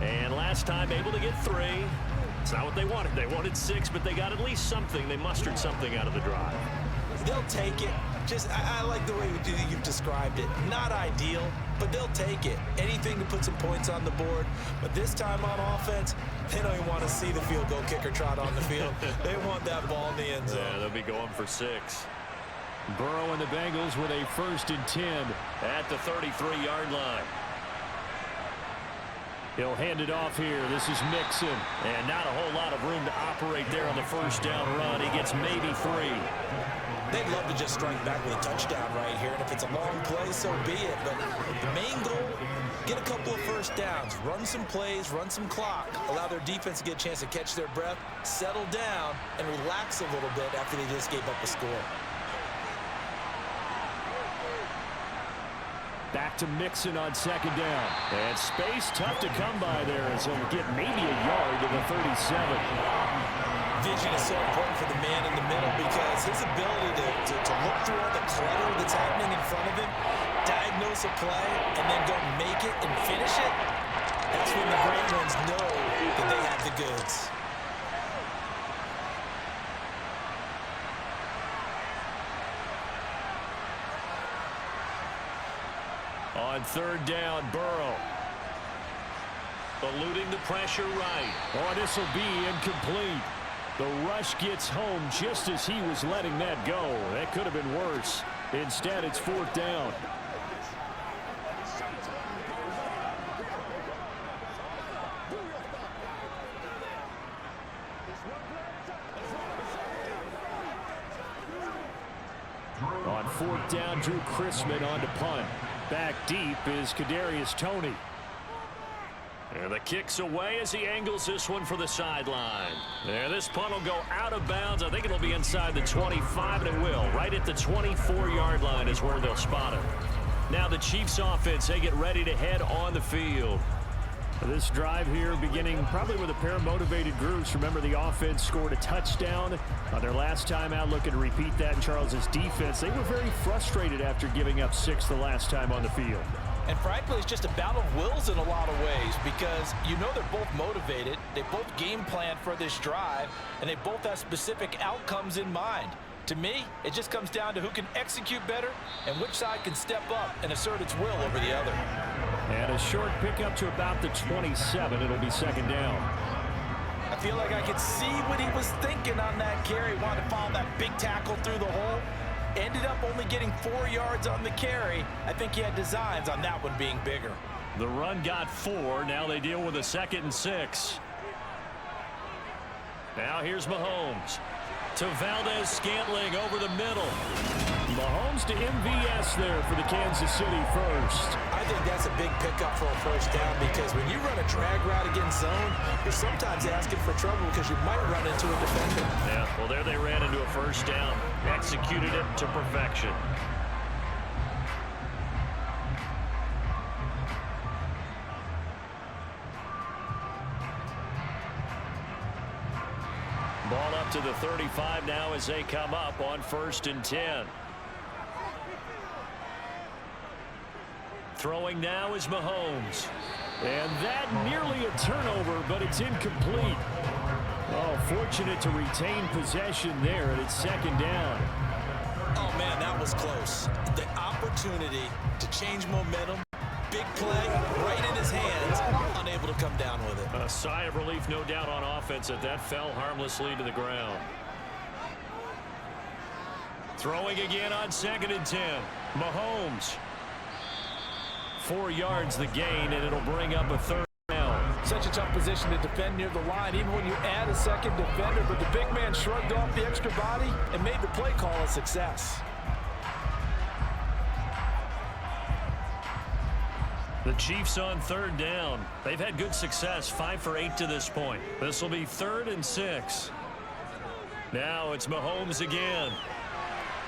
And last time able to get 3. It's not what they wanted. They wanted 6, but they got at least something. They mustered something out of the drive. They'll take it. I like the way you've described it. Not ideal, but they'll take it. Anything to put some points on the board. But this time on offense, they don't even want to see the field goal kicker trot on the field. They want that ball in the end zone. Yeah, they'll be going for 6. Burrow and the Bengals with a 1st and 10 at the 33-yard line. He'll hand it off here. This is Mixon. And not a whole lot of room to operate there on the 1st down run. He gets maybe 3. They'd love to just strike back with a touchdown right here, and if it's a long play, so be it. But the main goal, get a couple of 1st downs, run some plays, run some clock, allow their defense to get a chance to catch their breath, settle down, and relax a little bit after they just gave up a score. Back to Mixon on 2nd down. And space tough to come by there as he'll get maybe a yard to the 37. Vision is so important for the man in the middle because his ability to look through all the clutter that's happening in front of him, diagnose a play, and then go make it and finish it, that's when the great ones know that they have the goods. On 3rd down, Burrow. Eluding the pressure right. Oh, this will be incomplete. The rush gets home just as he was letting that go. That could have been worse. Instead, it's 4th down. On 4th down, Drew Chrisman on to punt. Back deep is Kadarius Toney. And the kick's away as he angles this one for the sideline. There, this punt will go out of bounds. I think it'll be inside the 25, and it will. Right at the 24-yard line is where they'll spot it. Now the Chiefs offense, they get ready to head on the field. This drive here beginning probably with a pair of motivated groups. Remember, the offense scored a touchdown on their last time out, looking to repeat that in Charles's defense. They were very frustrated after giving up 6 the last time on the field. And frankly, it's just a battle of wills in a lot of ways because you know they're both motivated, they both game plan for this drive, and they both have specific outcomes in mind. To me, it just comes down to who can execute better and which side can step up and assert its will over the other. And a short pickup to about the 27. It'll be 2nd down. I feel like I could see what he was thinking on that carry. Wanted to follow that big tackle through the hole. Ended up only getting 4 yards on the carry. I think he had designs on that one being bigger. The run got 4. Now they deal with a 2nd and 6. Now here's Mahomes. To Valdez-Scantling over the middle. Mahomes to MVS there for the Kansas City first. I think that's a big pickup for a 1st down because when you run a drag route against zone, you're sometimes asking for trouble because you might run into a defender. Yeah, well, there they ran into a 1st down. Executed it to perfection. Ball up to the 35 now as they come up on 1st and 10. Throwing now is Mahomes. And that nearly a turnover, but it's incomplete. Oh, fortunate to retain possession there, and it's 2nd down. Oh, man, that was close. The opportunity to change momentum, big play, right in his hands, unable to come down with it. A sigh of relief, no doubt, on offense that fell harmlessly to the ground. Throwing again on 2nd and 10. Mahomes. 4 yards the gain, and it'll bring up a 3rd down. Such a tough position to defend near the line, even when you add a 2nd defender, but the big man shrugged off the extra body and made the play call a success. The Chiefs on 3rd down. They've had good success, 5 for 8 to this point. This will be 3rd and 6. Now it's Mahomes again.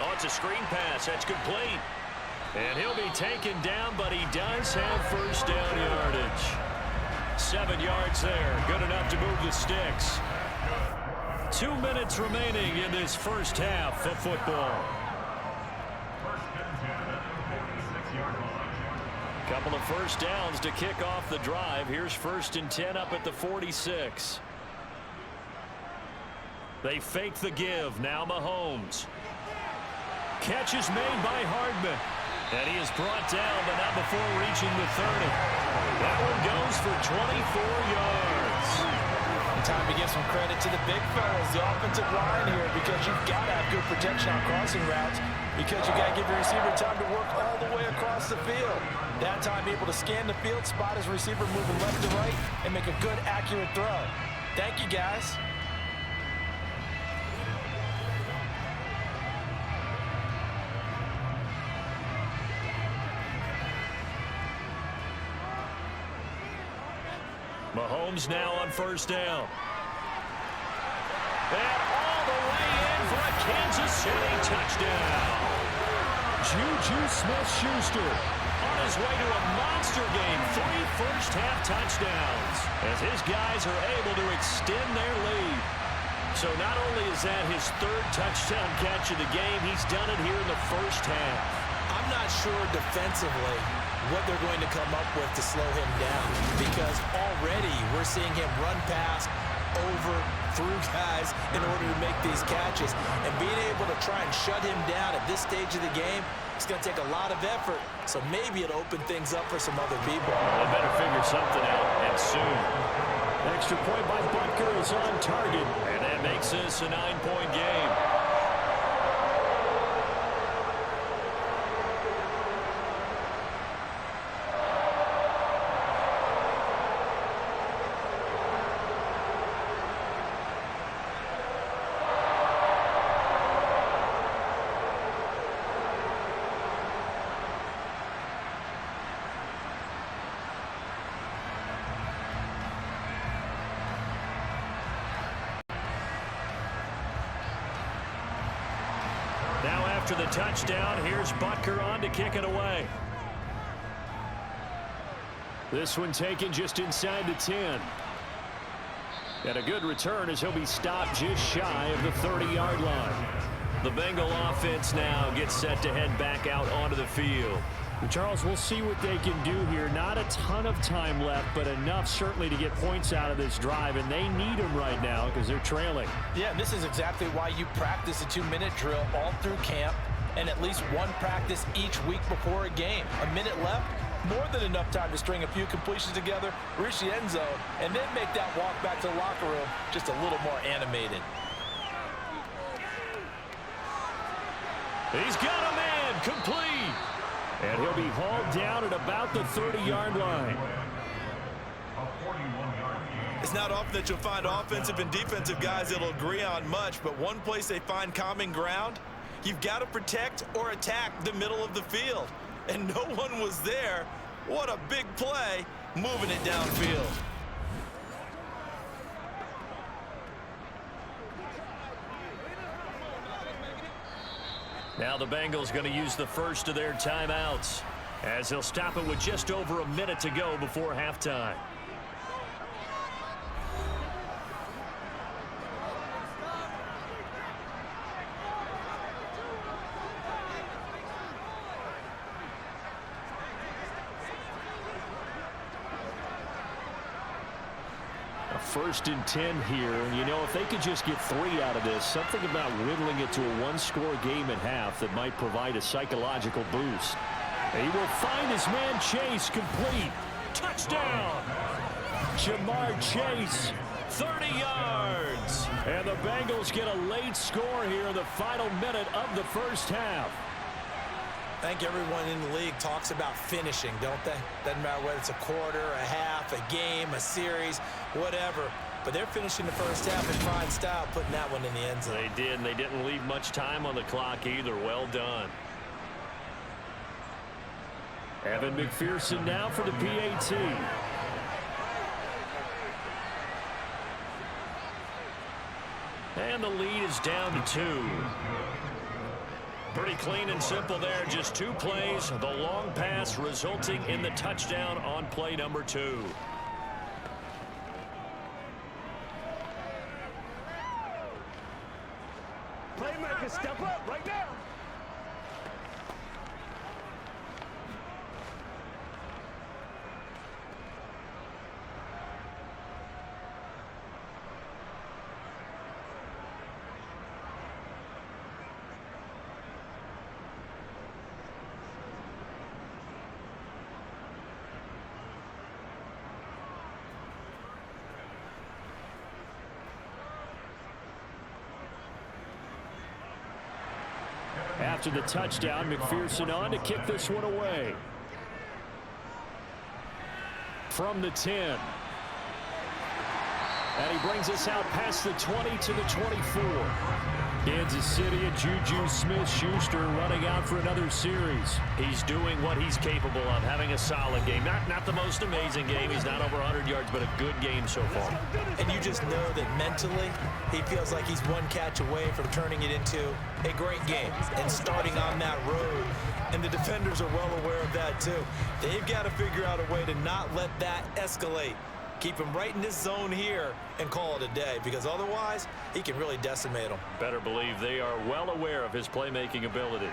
Oh, it's a screen pass. That's complete. And he'll be taken down, but he does have 1st down yardage. 7 yards there. Good enough to move the sticks. 2 minutes remaining in this 1st half of football. Couple of 1st downs to kick off the drive. Here's 1st and 10 up at the 46. They fake the give. Now Mahomes. Catch is made by Hardman. And he is brought down, but not before reaching the 30. That one goes for 24 yards. Time to give give some credit to the big fellas, the offensive line here, because you've got to have good protection on crossing routes, because you got to give your receiver time to work all the way across the field. That time able to scan the field, spot his receiver moving left to right, and make a good, accurate throw. Thank you, guys. Mahomes now on first down. And all the way in for a Kansas City touchdown. Juju Smith-Schuster on his way to a monster game. 3 first-half touchdowns as his guys are able to extend their lead. So not only is that his 3rd touchdown catch of the game, he's done it here in the first half. I'm not sure defensively what they're going to come up with to slow him down, because already we're seeing him run past, over, through guys in order to make these catches. And being able to try and shut him down at this stage of the game, it's going to take a lot of effort. So maybe it'll open things up for some other people. They better figure something out, and soon. Extra point by Butker is on target, and that makes this a 9-point game. Now after the touchdown, here's Butker on to kick it away. This one taken just inside the 10. And a good return as he'll be stopped just shy of the 30-yard line. The Bengal offense now gets set to head back out onto the field. Charles, we'll see what they can do here. Not a ton of time left, but enough certainly to get points out of this drive, and they need them right now because they're trailing. Yeah, this is exactly why you practice a 2-minute drill all through camp, and at least one practice each week before a game. A minute left, more than enough time to string a few completions together, reach the end zone, and then make that walk back to the locker room just a little more animated. He's got a man, complete. And he'll be hauled down at about the 30-yard line. It's not often that you'll find offensive and defensive guys that'll agree on much, but one place they find common ground, you've got to protect or attack the middle of the field. And no one was there. What a big play, moving it downfield. Now the Bengals going to use the first of their timeouts as they'll stop it with just over a minute to go before halftime. First and 10 here, and you know, if they could just get 3 out of this, something about whittling it to a 1-score game at half that might provide a psychological boost. He will find his man Chase, complete. Touchdown! Jamar Chase, 30 yards. And the Bengals get a late score here in the final minute of the first half. I think everyone in the league talks about finishing, don't they? Doesn't matter whether it's a quarter, a half, a game, a series, whatever. But they're finishing the first half in fine style, putting that one in the end zone. They did, and they didn't leave much time on the clock either. Well done. Evan McPherson now for the PAT. And the lead is down to 2. Pretty clean and simple there. Just 2 plays. The long pass resulting in the touchdown on play number 2. Playmaker, step up right now. after the touchdown. McPherson on to kick this one away. From the 10. And he brings us out past the 20 to the 24. Kansas City and Juju Smith-Schuster running out for another series. He's doing what he's capable of, having a solid game. Not the most amazing game. He's not over 100 yards, but a good game so far. And you just know that mentally, he feels like he's one catch away from turning it into a great game and starting on that road. And the defenders are well aware of that, too. They've got to figure out a way to not let that escalate. Keep him right in this zone here and call it a day, because otherwise he can really decimate them. Better believe they are well aware of his playmaking ability.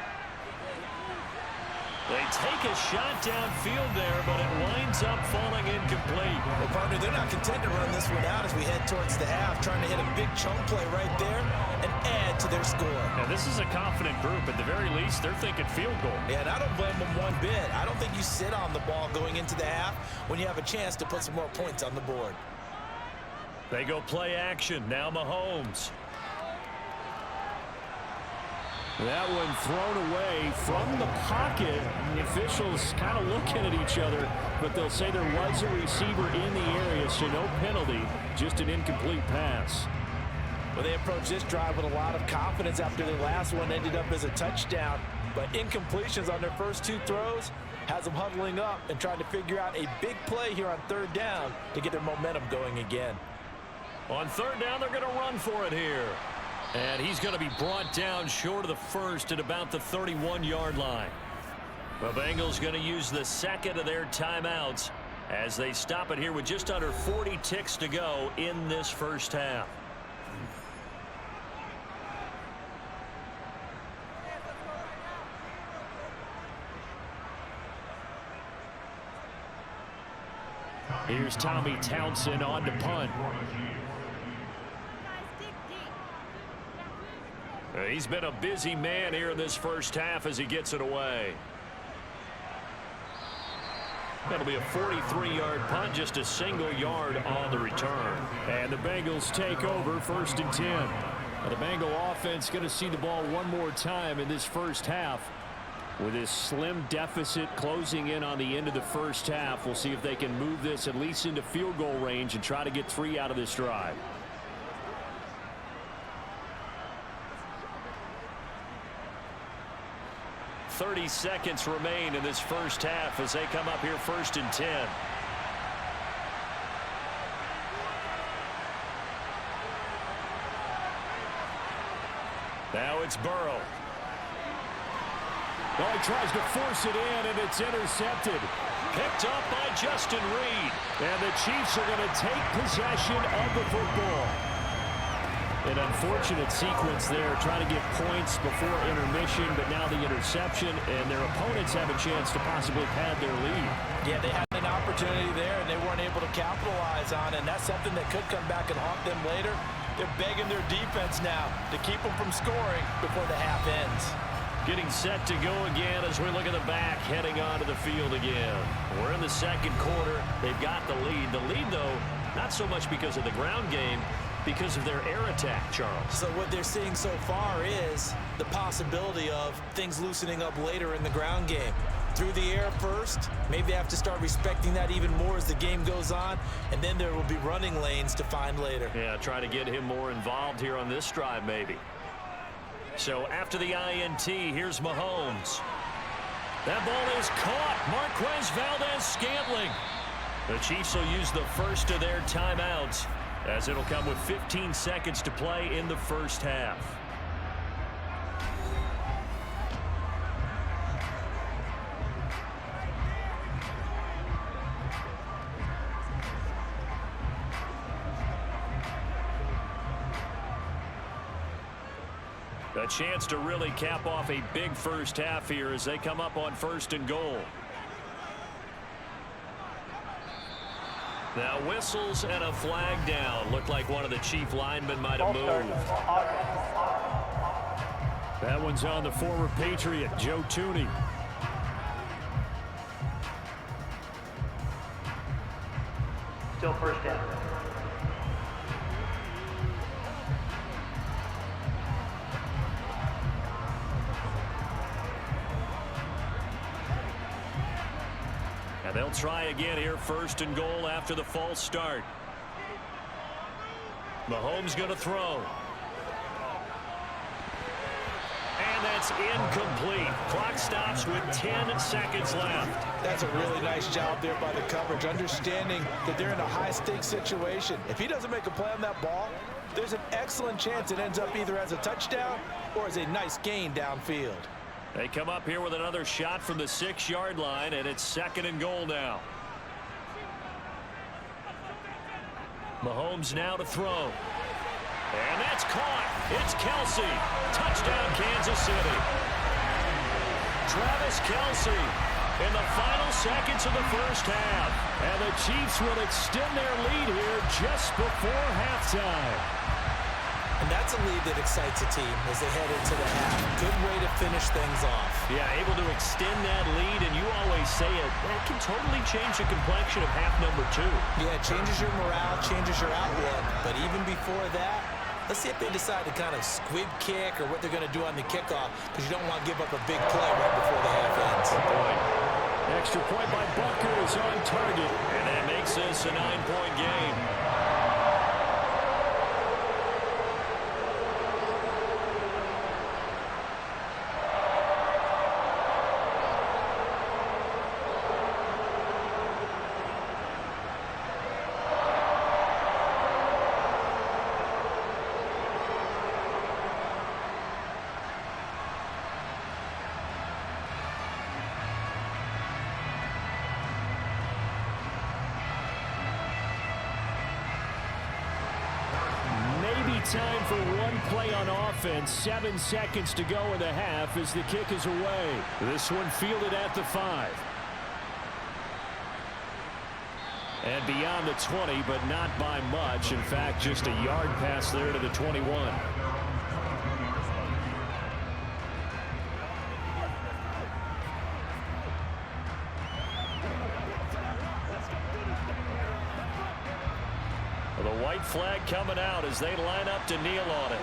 They take a shot downfield there, but it winds up falling incomplete. Well, partner, they're not content to run this one out as we head towards the half, trying to hit a big chunk play right there and add to their score. Now, this is a confident group. At the very least, they're thinking field goal. Yeah, and I don't blame them one bit. I don't think you sit on the ball going into the half when you have a chance to put some more points on the board. They go play action. Now Mahomes. That one thrown away from the pocket. The officials kind of looking at each other, but they'll say there was a receiver in the area, so no penalty, just an incomplete pass. Well, they approached this drive with a lot of confidence after their last one ended up as a touchdown, but incompletions on their first two throws has them huddling up and trying to figure out a big play here on third down to get their momentum going again. On third down, they're going to run for it here. And he's going to be brought down short of the first at about the 31-yard line. The Bengals going to use the second of their timeouts as they stop it here with just under 40 ticks to go in this first half. Here's Tommy Townsend on to punt. He's been a busy man here in this first half as he gets it away. That'll be a 43-yard punt, just a single yard on the return. And the Bengals take over, 1st and 10. Now the Bengal offense going to see the ball one more time in this first half. With this slim deficit closing in on the end of the first half, we'll see if they can move this at least into field goal range and try to get 3 out of this drive. .30 seconds remain in this first half as they come up here 1st and 10. Now it's Burrow. Well, he tries to force it in, and it's intercepted. Picked up by Justin Reed. And the Chiefs are going to take possession of the football. An unfortunate sequence there, trying to get points before intermission, but now the interception, and their opponents have a chance to possibly pad their lead. Yeah, they had an opportunity there, and they weren't able to capitalize on it, and that's something that could come back and haunt them later. They're begging their defense now to keep them from scoring before the half ends. Getting set to go again as we look at the back, heading onto the field again. We're in the second quarter. They've got the lead. The lead, though, not so much because of the ground game, because of their air attack, Charles. So what they're seeing so far is the possibility of things loosening up later in the ground game. Through the air first, maybe they have to start respecting that even more as the game goes on, and then there will be running lanes to find later. Yeah, try to get him more involved here on this drive maybe. So after the INT, here's Mahomes. That ball is caught. Marquez Valdez-Scantling. The Chiefs will use the first of their timeouts, as it'll come with 15 seconds to play in the first half. A chance to really cap off a big first half here as they come up on 1st and goal. Now whistles and a flag down. Looked like one of the Chief linemen might have moved. That one's on the former Patriot, Joe Tooney. Still first down. try again here, 1st and goal after the false start. Mahomes going to throw. And that's incomplete. Clock stops with 10 seconds left. That's a really nice job there by the coverage, understanding that they're in a high-stakes situation. If he doesn't make a play on that ball, there's an excellent chance it ends up either as a touchdown or as a nice gain downfield. They come up here with another shot from the 6-yard line, and it's 2nd and goal now. Mahomes now to throw. And that's caught. It's Kelsey. Touchdown, Kansas City. Travis Kelsey in the final seconds of the first half. And the Chiefs will extend their lead here just before halftime. And that's a lead that excites a team as they head into the half. Good way to finish things off. Yeah, able to extend that lead, and you always say it, that can totally change the complexion of half number 2. Yeah, it changes your morale, changes your outlook. But even before that, let's see if they decide to kind of squib kick or what they're going to do on the kickoff, because you don't want to give up a big play right before the half ends. Extra point by Bucker is on target. And that makes this a 9-point game. Time for one play on offense. 7 seconds to go in the half as the kick is away. This one fielded at the 5. And beyond the 20, but not by much. In fact, just a yard pass there to the 21. The white flag coming out as they line up to kneel on it.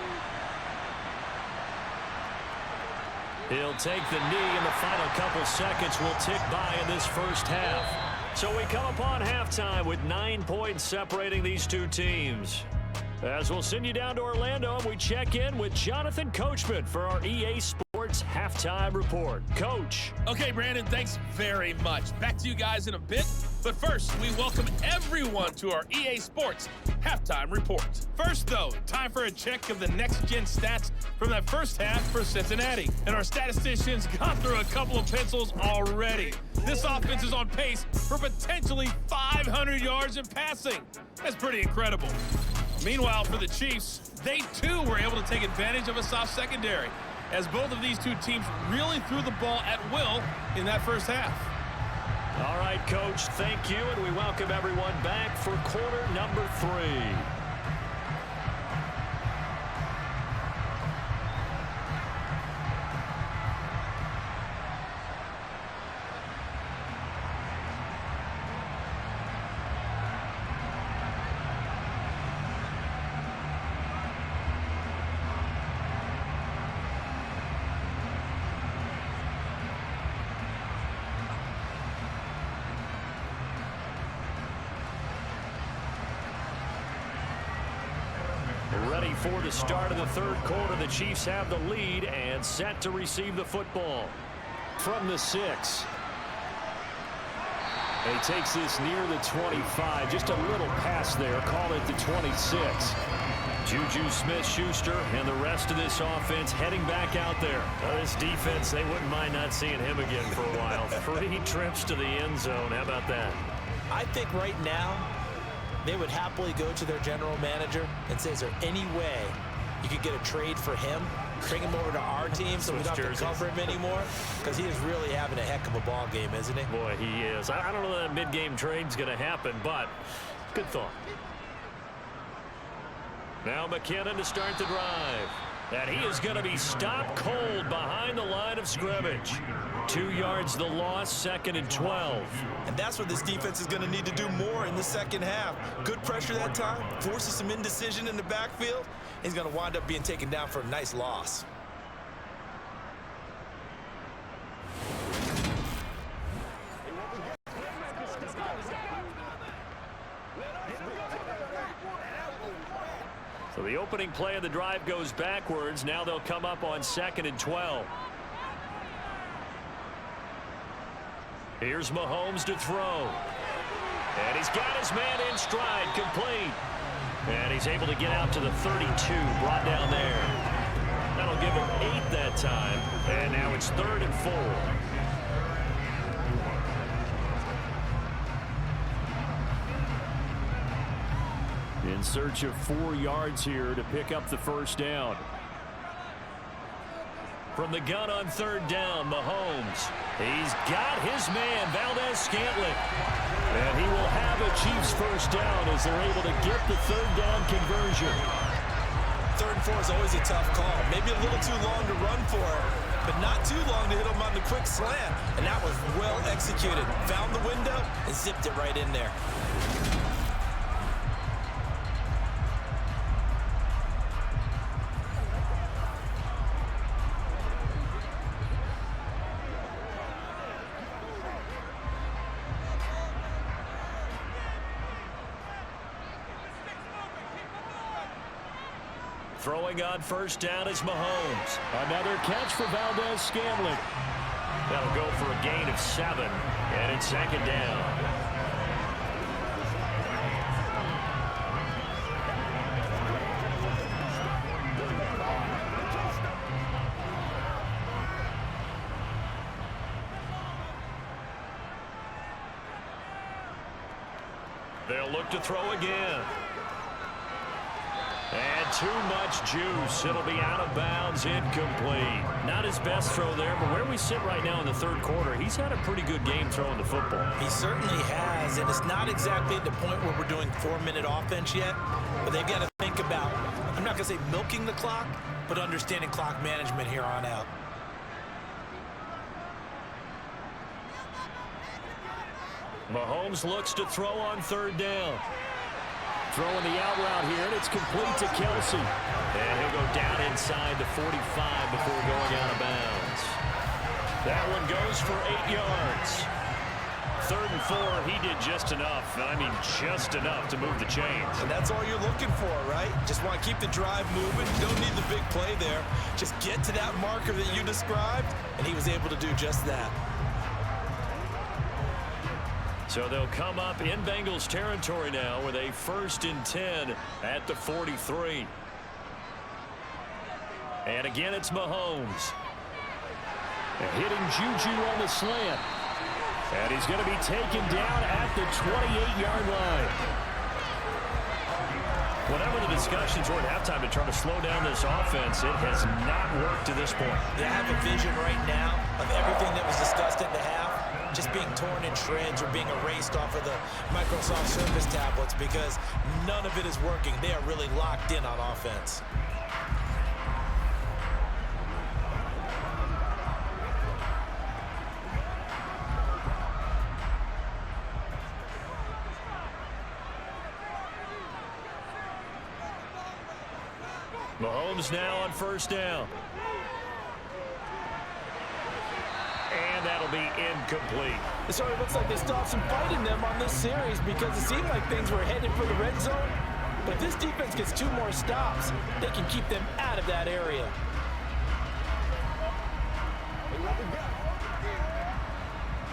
He'll take the knee, and the final couple seconds will tick by in this first half. So we come upon halftime with 9 points separating these two teams. As we'll send you down to Orlando, and we check in with Jonathan Coachman for our EA Sports Halftime Report. Coach. Okay, Brandon, thanks very much. Back to you guys in a bit. But first, we welcome everyone to our EA Sports Halftime Report. First, though, time for a check of the next-gen stats from that first half for Cincinnati. And our statisticians got through a couple of pencils already. This offense is on pace for potentially 500 yards in passing. That's pretty incredible. Meanwhile, for the Chiefs, they too were able to take advantage of a soft secondary, as both of these two teams really threw the ball at will in that first half. All right, Coach, thank you, and we welcome everyone back for quarter number 3. Ready for the start of the third quarter. The Chiefs have the lead and set to receive the football. From the 6. He takes this near the 25. Just a little pass there. Call it the 26. Juju Smith-Schuster and the rest of this offense heading back out there. This defense, they wouldn't mind not seeing him again for a while. 3 trips to the end zone. How about that? I think right now, they would happily go to their general manager and say, is there any way you could get a trade for him, bring him over to our team so we don't have to cover him anymore? Because he is really having a heck of a ball game, isn't he? Boy, he is. I don't know that mid-game trade's going to happen, but good thought. Now McKinnon to start the drive. And he is going to be stopped cold behind the line of scrimmage. 2 yards the loss, 2nd and 12. And that's what this defense is going to need to do more in the second half. Good pressure that time, forces some indecision in the backfield. He's going to wind up being taken down for a nice loss. So the opening play of the drive goes backwards. Now they'll come up on 2nd and 12. Here's Mahomes to throw. And he's got his man in stride, complete. And he's able to get out to the 32, brought down there. That'll give him 8 that time. And now it's 3rd and 4. In search of 4 yards here to pick up the first down. From the gun on 3rd down, Mahomes. He's got his man, Valdez-Scantling. And he will have a Chiefs first down as they're able to get the 3rd down conversion. 3rd and 4 is always a tough call. Maybe a little too long to run for it, but not too long to hit him on the quick slant. And that was well executed. Found the window and zipped it right in there. Throwing on 1st down is Mahomes. Another catch for Valdez-Scantling. That'll go for a gain of 7, and it's 2nd down. They'll look to throw again. And too much juice. It'll be out of bounds, incomplete. Not his best throw there, but where we sit right now in the 3rd quarter, he's had a pretty good game throwing the football. He certainly has, and it's not exactly at the point where we're doing 4-minute offense yet, but they've got to think about, I'm not going to say milking the clock, but understanding clock management here on out. Mahomes looks to throw on 3rd down. Throwing the out route here, and it's complete to Kelsey. And he'll go down inside the 45 before going out of bounds. That one goes for 8 yards. 3rd and 4, he did just enough. I mean, just enough to move the chains. And that's all you're looking for, right? Just want to keep the drive moving. You don't need the big play there. Just get to that marker that you described, and he was able to do just that. So they'll come up in Bengals territory now with a 1st and 10 at the 43. And again, it's Mahomes. Hitting Juju on the slant. And he's going to be taken down at the 28-yard line. Whatever the discussions were at halftime to try to slow down this offense, it has not worked to this point. They have a vision right now of everything that was discussed at the half just being torn in shreds or being erased off of the Microsoft Surface tablets because none of it is working. They are really locked in on offense. Mahomes now on 1st down. And that'll be incomplete. So it looks like they still have some fight in them on this series because it seemed like things were headed for the red zone. But if this defense gets 2 more stops, they can keep them out of that area.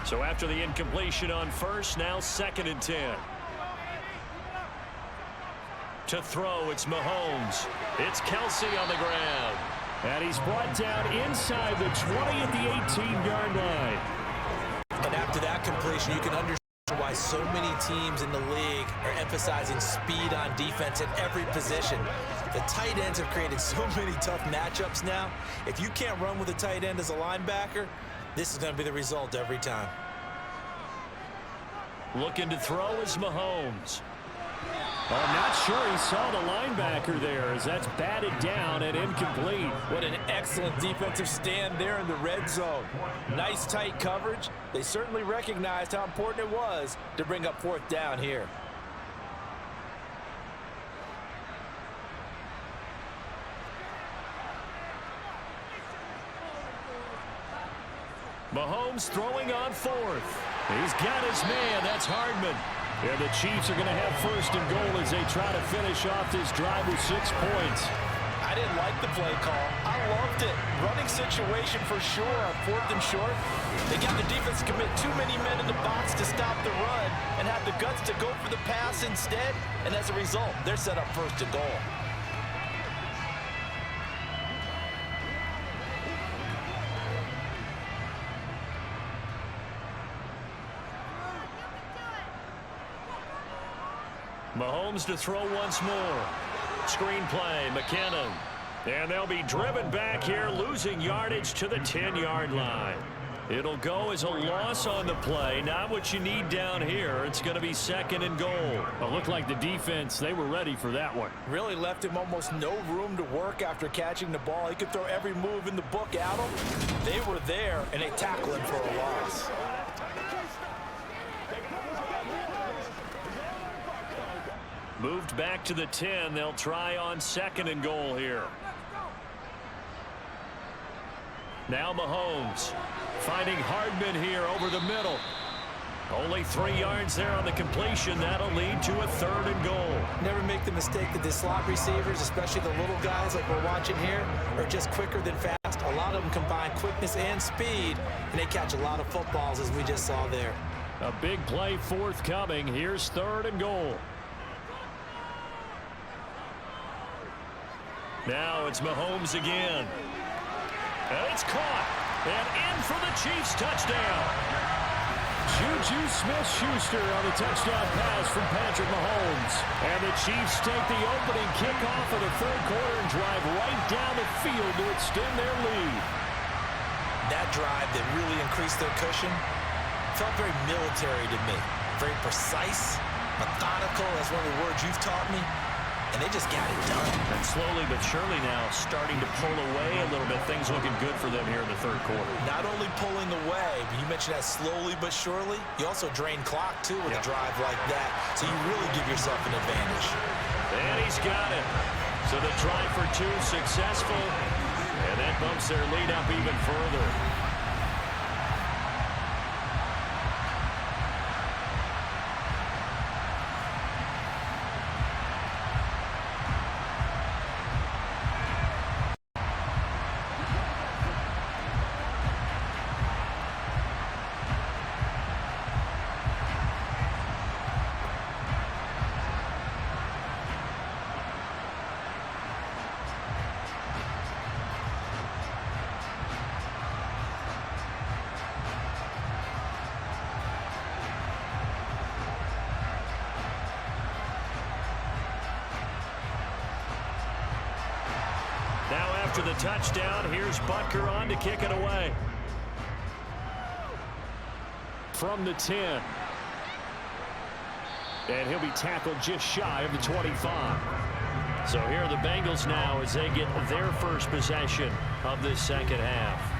So after the incompletion on 1st, now 2nd and 10. To throw, it's Mahomes. It's Kelsey on the ground. And he's brought down inside the 20 at the 18-yard line. And after that completion, you can understand why so many teams in the league are emphasizing speed on defense at every position. The tight ends have created so many tough matchups now. If you can't run with a tight end as a linebacker, this is going to be the result every time. Looking to throw is Mahomes. I'm not sure he saw the linebacker there as that's batted down and incomplete. What an excellent defensive stand there in the red zone. Nice tight coverage. They certainly recognized how important it was to bring up 4th down here. Mahomes throwing on 4th. He's got his man. That's Hardman. And the Chiefs are going to have first and goal as they try to finish off this drive with 6 points. I didn't like the play call. I loved it. Running situation for sure on 4th and short. They got the defense to commit too many men in the box to stop the run and have the guts to go for the pass instead. And as a result, they're set up first and goal. Mahomes to throw once more. Screen play, McKinnon. And they'll be driven back here, losing yardage to the 10-yard line. It'll go as a loss on the play. Not what you need down here. It's going to be 2nd and goal. It looked like the defense, they were ready for that one. Really left him almost no room to work after catching the ball. He could throw every move in the book at him. They were there, and they tackled him for a loss. Moved back to the 10. They'll try on 2nd and goal here. Now Mahomes finding Hardman here over the middle. Only 3 yards there on the completion. That'll lead to a 3rd and goal. Never make the mistake that the slot receivers, especially the little guys like we're watching here, are just quicker than fast. A lot of them combine quickness and speed, and they catch a lot of footballs as we just saw there. A big play forthcoming. Here's 3rd and goal. Now it's Mahomes again. And it's caught. And in for the Chiefs touchdown. Juju Smith-Schuster on the touchdown pass from Patrick Mahomes. And the Chiefs take the opening kickoff of the 3rd quarter and drive right down the field to extend their lead. That drive that really increased their cushion felt very military to me. Very precise, methodical. That's one of the words you've taught me. And they just got it done. And slowly but surely now starting to pull away a little bit. Things looking good for them here in the 3rd quarter. Not only pulling away, but you mentioned that slowly but surely. You also drain clock, too, with a drive like that. So you really give yourself an advantage. And he's got it. So the try for 2 successful. And that bumps their lead up even further. Now after the touchdown, here's Butker on to kick it away. From the 10. And he'll be tackled just shy of the 25. So here are the Bengals now as they get their first possession of this 2nd half.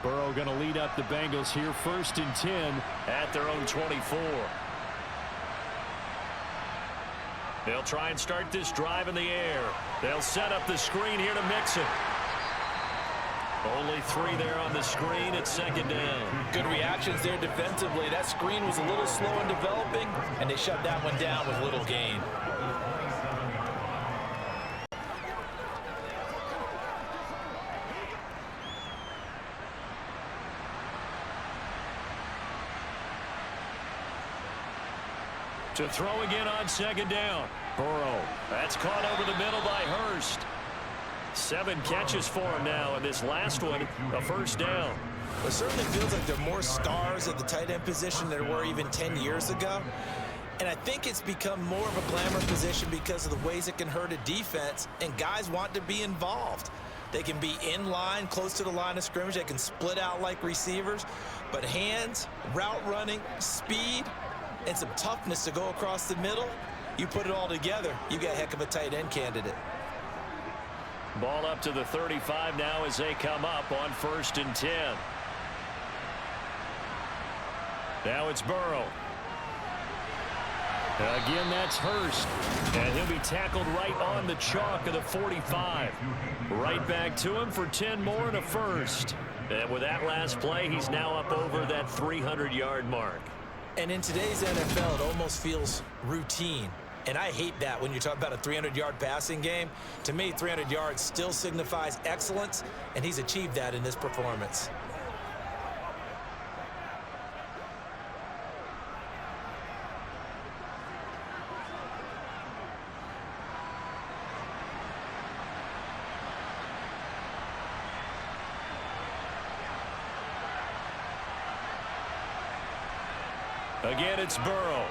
Burrow going to lead up the Bengals here, 1st and 10 at their own 24. They'll try and start this drive in the air. They'll set up the screen here to Mixon. Only 3 there on the screen at 2nd down. Good reactions there defensively. That screen was a little slow in developing, and they shut that one down with little gain. To throw again on 2nd down. Burrow. That's caught over the middle by Hurst. 7 catches for him now, and this last one, a 1st down. It certainly feels like there are more stars at the tight end position than there were even 10 years ago. And I think it's become more of a glamour position because of the ways it can hurt a defense, and guys want to be involved. They can be in line, close to the line of scrimmage. They can split out like receivers. But hands, route running, speed, and some toughness to go across the middle, you put it all together, you got a heck of a tight end candidate. Ball up to the 35 now as they come up on 1st and 10. Now it's Burrow. Again, that's Hurst. And he'll be tackled right on the chalk of the 45. Right back to him for 10 more and a first. And with that last play, he's now up over that 300-yard mark. And in today's NFL, it almost feels routine. And I hate that when you're talking about a 300-yard passing game. To me, 300 yards still signifies excellence, and he's achieved that in this performance. Again, it's Burrow.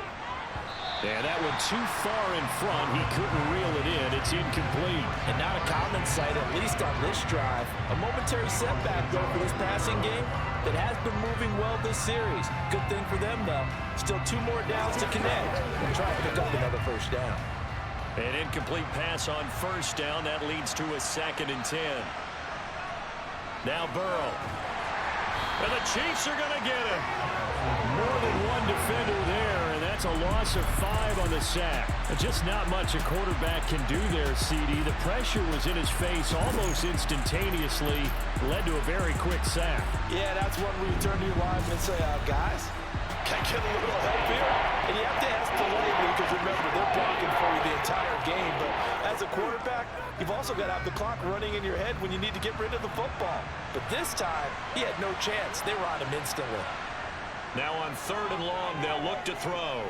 And that one too far in front. He couldn't reel it in. It's incomplete. And not a common sight, at least on this drive. A momentary setback, though, for this passing game that has been moving well this series. Good thing for them, though. Still 2 more downs to connect and try to pick up another first down. An incomplete pass on first down. That leads to a 2nd and 10. Now Burrow. And the Chiefs are going to get him. More than one defender there, and that's a loss of 5 on the sack. Just not much a quarterback can do there, CD. The pressure was in his face almost instantaneously, led to a very quick sack. Yeah, that's one where you turn to your lineman and say, guys, can I get a little help here? And you have to ask politely because, remember, they're blocking for you the entire game. But as a quarterback, you've also got to have the clock running in your head when you need to get rid of the football. But this time, he had no chance. They were on him instantly. Now on 3rd and long, they'll look to throw.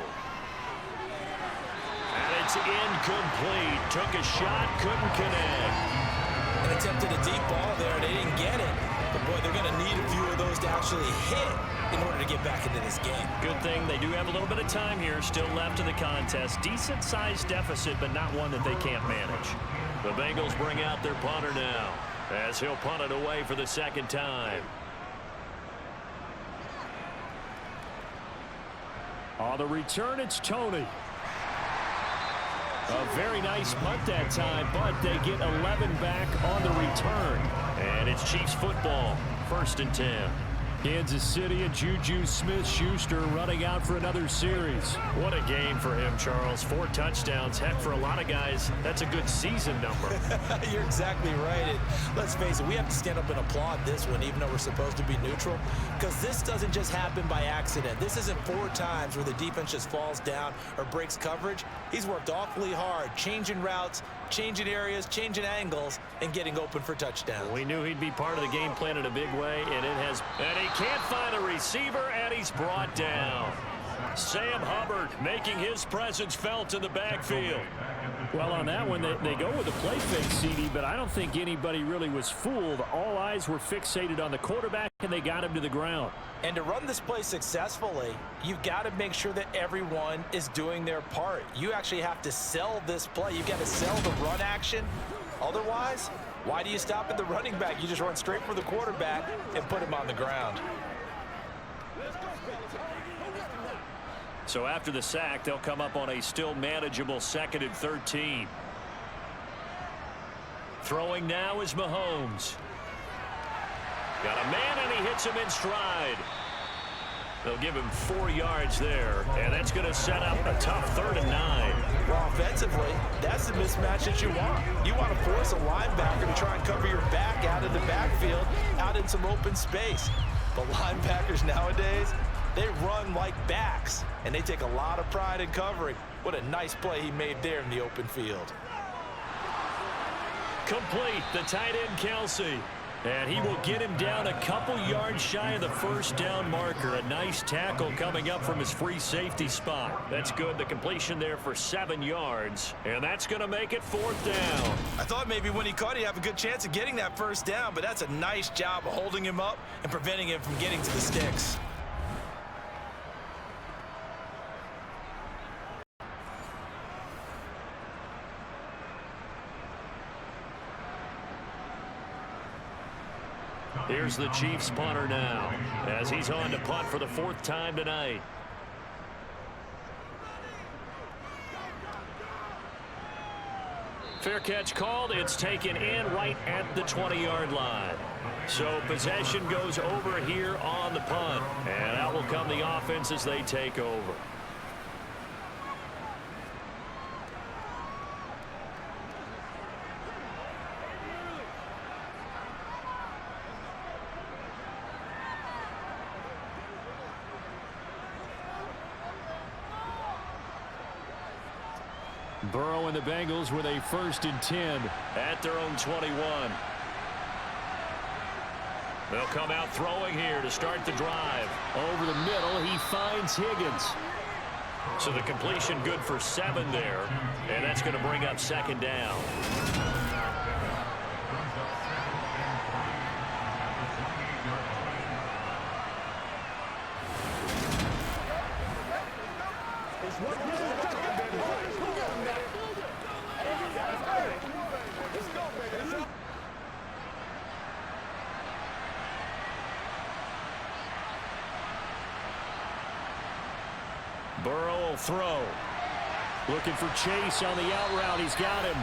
And it's incomplete. Took a shot, couldn't connect. And attempted a deep ball there, and they didn't get it. But, boy, they're going to need a few of those to actually hit in order to get back into this game. Good thing they do have a little bit of time here still left in the contest. Decent-sized deficit, but not one that they can't manage. The Bengals bring out their punter now as he'll punt it away for the 2nd time. On the return, it's Tony. A very nice punt that time, but they get 11 back on the return. And it's Chiefs football, 1st and 10. Kansas City and Juju Smith-Schuster running out for another series. What a game for him, Charles. 4 touchdowns. Heck, for a lot of guys, that's a good season number. You're exactly right. And let's face it, we have to stand up and applaud this one, even though we're supposed to be neutral, because this doesn't just happen by accident. This isn't 4 times where the defense just falls down or breaks coverage. He's worked awfully hard, changing routes, changing areas, changing angles, and getting open for touchdowns. We knew he'd be part of the game plan in a big way, and it has. And he can't find a receiver, and he's brought down. Sam Hubbard making his presence felt in the backfield. Well, on that one, they go with a play fake, CD, but I don't think anybody really was fooled. All eyes were fixated on the quarterback, and they got him to the ground. And to run this play successfully, you've got to make sure that everyone is doing their part. You actually have to sell this play. You've got to sell the run action. Otherwise, why do you stop at the running back? You just run straight for the quarterback and put him on the ground. So after the sack, they'll come up on a still manageable 2nd and 13. Throwing now is Mahomes. Got a man, and he hits him in stride. They'll give him 4 yards there, and that's going to set up a tough 3rd and 9. Well, offensively, that's the mismatch that you want. You want to force a linebacker to try and cover your back out of the backfield, out in some open space. But linebackers nowadays, they run like backs, and they take a lot of pride in covering. What a nice play he made there in the open field. Complete, the tight end Kelsey. And he will get him down a couple yards shy of the 1st down marker. A nice tackle coming up from his free safety spot. That's good. The completion there for 7 yards. And that's going to make it 4th down. I thought maybe when he caught it, he'd have a good chance of getting that 1st down, but that's a nice job of holding him up and preventing him from getting to the sticks. Here's the Chiefs punter now as he's on to punt for the 4th time tonight. fair catch called. It's taken in right at the 20-yard line. So possession goes over here on the punt. And out will come the offense as they take over. Burrow and the Bengals with a 1st and 10 at their own 21. They'll come out throwing here to start the drive. Over the middle, he finds Higgins. So the completion good for 7 there, and that's going to bring up 2nd down. Burrow will throw. Looking for Chase on the out route. He's got him.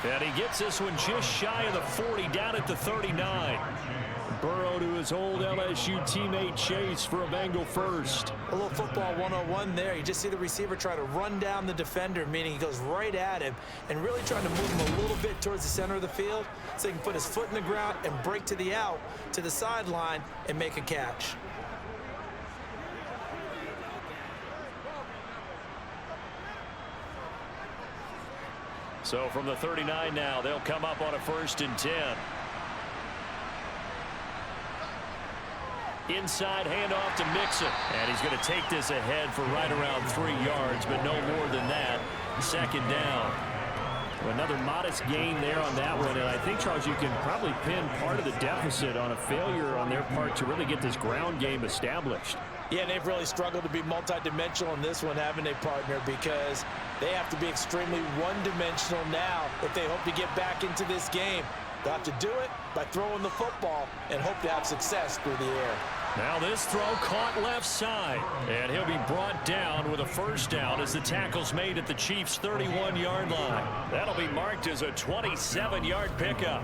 And he gets this one just shy of the 40, down at the 39. Burrow to his old LSU teammate Chase for a Bengal first. A little football 101 there. You just see the receiver try to run down the defender, meaning he goes right at him and really trying to move him a little bit towards the center of the field so he can put his foot in the ground and break to the out, to the sideline, and make a catch. So from the 39 now, they'll come up on a 1st and 10. Inside handoff to Mixon. And he's going to take this ahead for right around 3 yards, but no more than that. 2nd down. Another modest gain there on that one. And I think, Charles, you can probably pin part of the deficit on a failure on their part to really get this ground game established. Yeah, and they've really struggled to be multidimensional in this one, haven't they, partner? Because they have to be extremely one-dimensional now if they hope to get back into this game. They'll have to do it by throwing the football and hope to have success through the air. Now this throw caught left side, and he'll be brought down with a 1st down as the tackle's made at the Chiefs' 31-yard line. That'll be marked as a 27-yard pickup.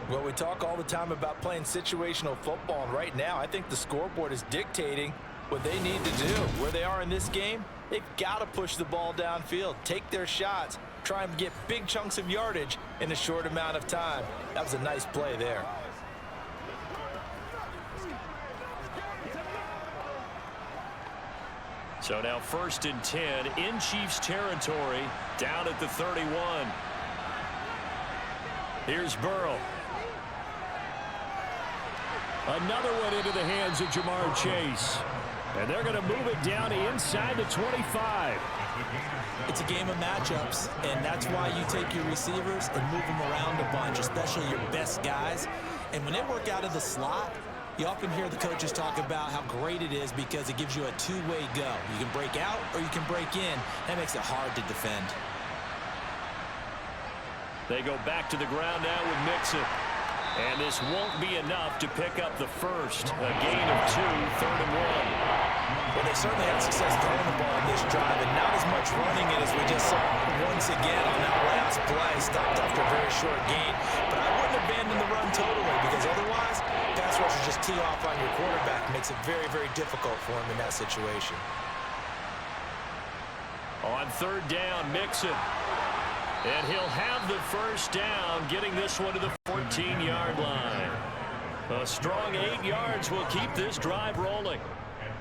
Well, we talk all the time about playing situational football, and right now I think the scoreboard is dictating what they need to do. Where they are in this game, they've got to push the ball downfield, take their shots, try and get big chunks of yardage in a short amount of time. That was a nice play there. So now 1st and 10 in Chiefs territory, down at the 31. Here's Burrow. Another one into the hands of Jamar Chase. And they're going to move it down inside the 25. It's a game of matchups, and that's why you take your receivers and move them around a bunch, especially your best guys. And when they work out of the slot, you often hear the coaches talk about how great it is because it gives you a two-way go. You can break out or you can break in. That makes it hard to defend. They go back to the ground now with Mixon. And this won't be enough to pick up the first. A gain of 2, 3rd and 1. Well, they certainly had success throwing the ball in this drive, and not as much running it as we just saw once again on that last play. Stopped after a very short gain. But I wouldn't abandon the run totally, because otherwise, pass rushers just tee off on your quarterback. It makes it very, very difficult for him in that situation. On 3rd down, Mixon. And he'll have the 1st down, getting this one to the 14-yard line. A strong 8 yards will keep this drive rolling.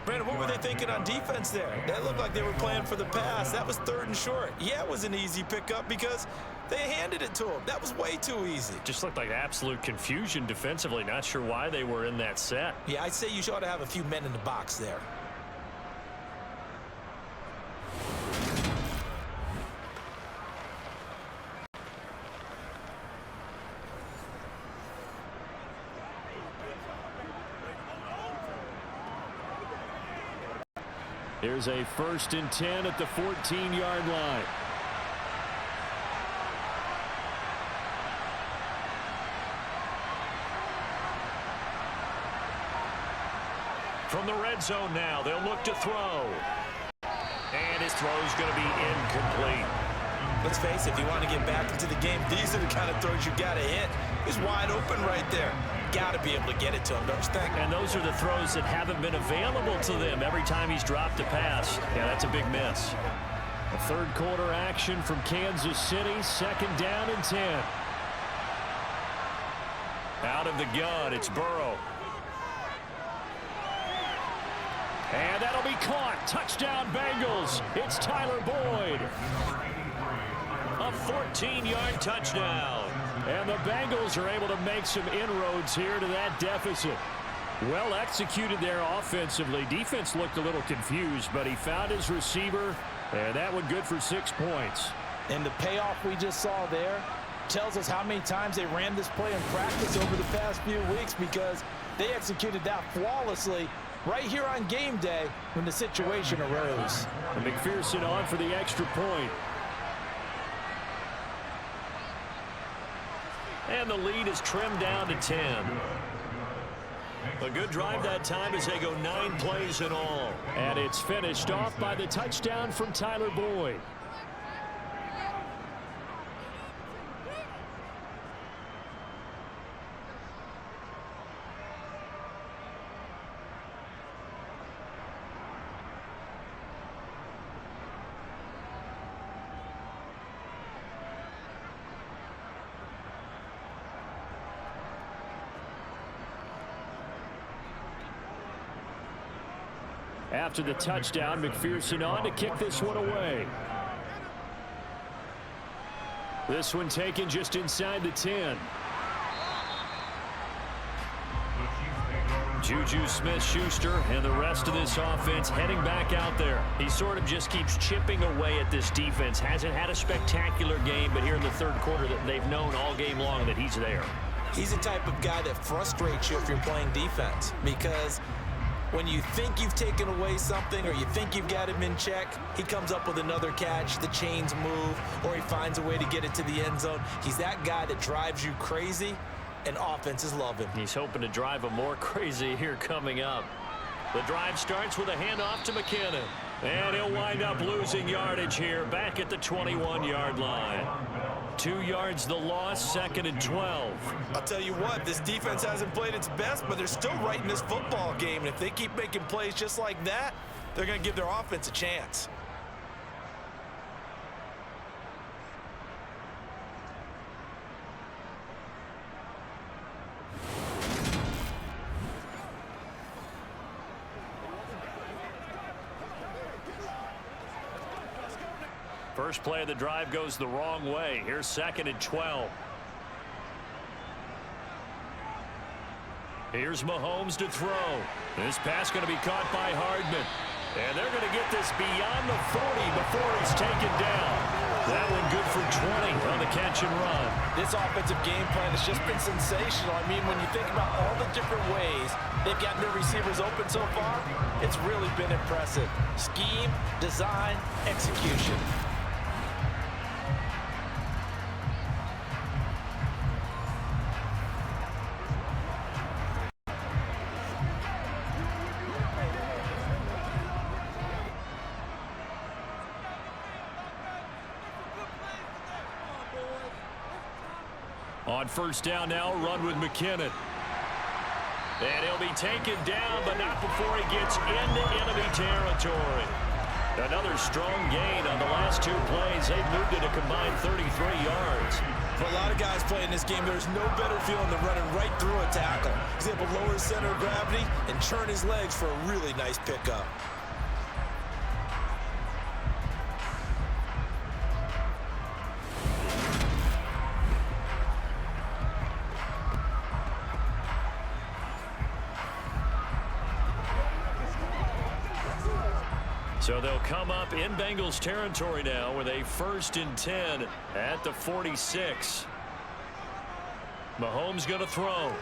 Brandon, what were they thinking on defense there? That looked like they were playing for the pass. That was 3rd and short. Yeah, it was an easy pickup because they handed it to him. That was way too easy. Just looked like absolute confusion defensively. Not sure why they were in that set. Yeah, I'd say you ought to have a few men in the box there. Here's a 1st and 10 at the 14-yard line. From the red zone now, they'll look to throw. And his throw is going to be incomplete. Let's face it, if you want to get back into the game, these are the kind of throws you got to hit. He's wide open right there. Got to be able to get it to him, don't you think? And those are the throws that haven't been available to them every time he's dropped a pass. Yeah, that's a big miss. A third quarter action from Kansas City, 2nd down and 10. Out of the gun, it's Burrow. And that'll be caught. Touchdown Bengals. It's Tyler Boyd. A 14-yard touchdown. And the Bengals are able to make some inroads here to that deficit. Well executed there offensively. Defense looked a little confused, but he found his receiver, and that one good for 6 points. And the payoff we just saw there tells us how many times they ran this play in practice over the past few weeks, because they executed that flawlessly right here on game day when the situation arose. And McPherson on for the extra point. And the lead is trimmed down to 10. A good drive that time as they go 9 plays in all. And it's finished off by the touchdown from Tyler Boyd. After the touchdown, McPherson on to kick this one away. This one taken just inside the 10. Juju Smith-Schuster and the rest of this offense heading back out there. He sort of just keeps chipping away at this defense. Hasn't had a spectacular game, but here in the third quarter that they've known all game long that he's there. He's the type of guy that frustrates you if you're playing defense, because when you think you've taken away something or you think you've got him in check, he comes up with another catch, the chains move, or he finds a way to get it to the end zone. He's that guy that drives you crazy, and offenses love him. He's hoping to drive him more crazy here coming up. The drive starts with a handoff to McKinnon. And he'll wind up losing yardage here back at the 21-yard line. 2 yards the loss, 2nd and 12. I'll tell you what, this defense hasn't played its best, but they're still right in this football game. And if they keep making plays just like that, they're going to give their offense a chance. First play of the drive goes the wrong way. Here's 2nd and 12. Here's Mahomes to throw. This pass going to be caught by Hardman. And they're going to get this beyond the 40 before he's taken down. That one good for 20 on the catch and run. This offensive game plan has just been sensational. I mean, when you think about all the different ways they've gotten their receivers open so far, it's really been impressive. Scheme, design, execution. On first down now, run with McKinnon. And he'll be taken down, but not before he gets into enemy territory. Another strong gain on the last 2 plays. They've moved it a combined 33 yards. For a lot of guys playing this game, there's no better feeling than running right through a tackle. He's able to lower his center of gravity and turn his legs for a really nice pickup. So they'll come up in Bengals territory now with a 1st and 10 at the 46. Mahomes going to throw.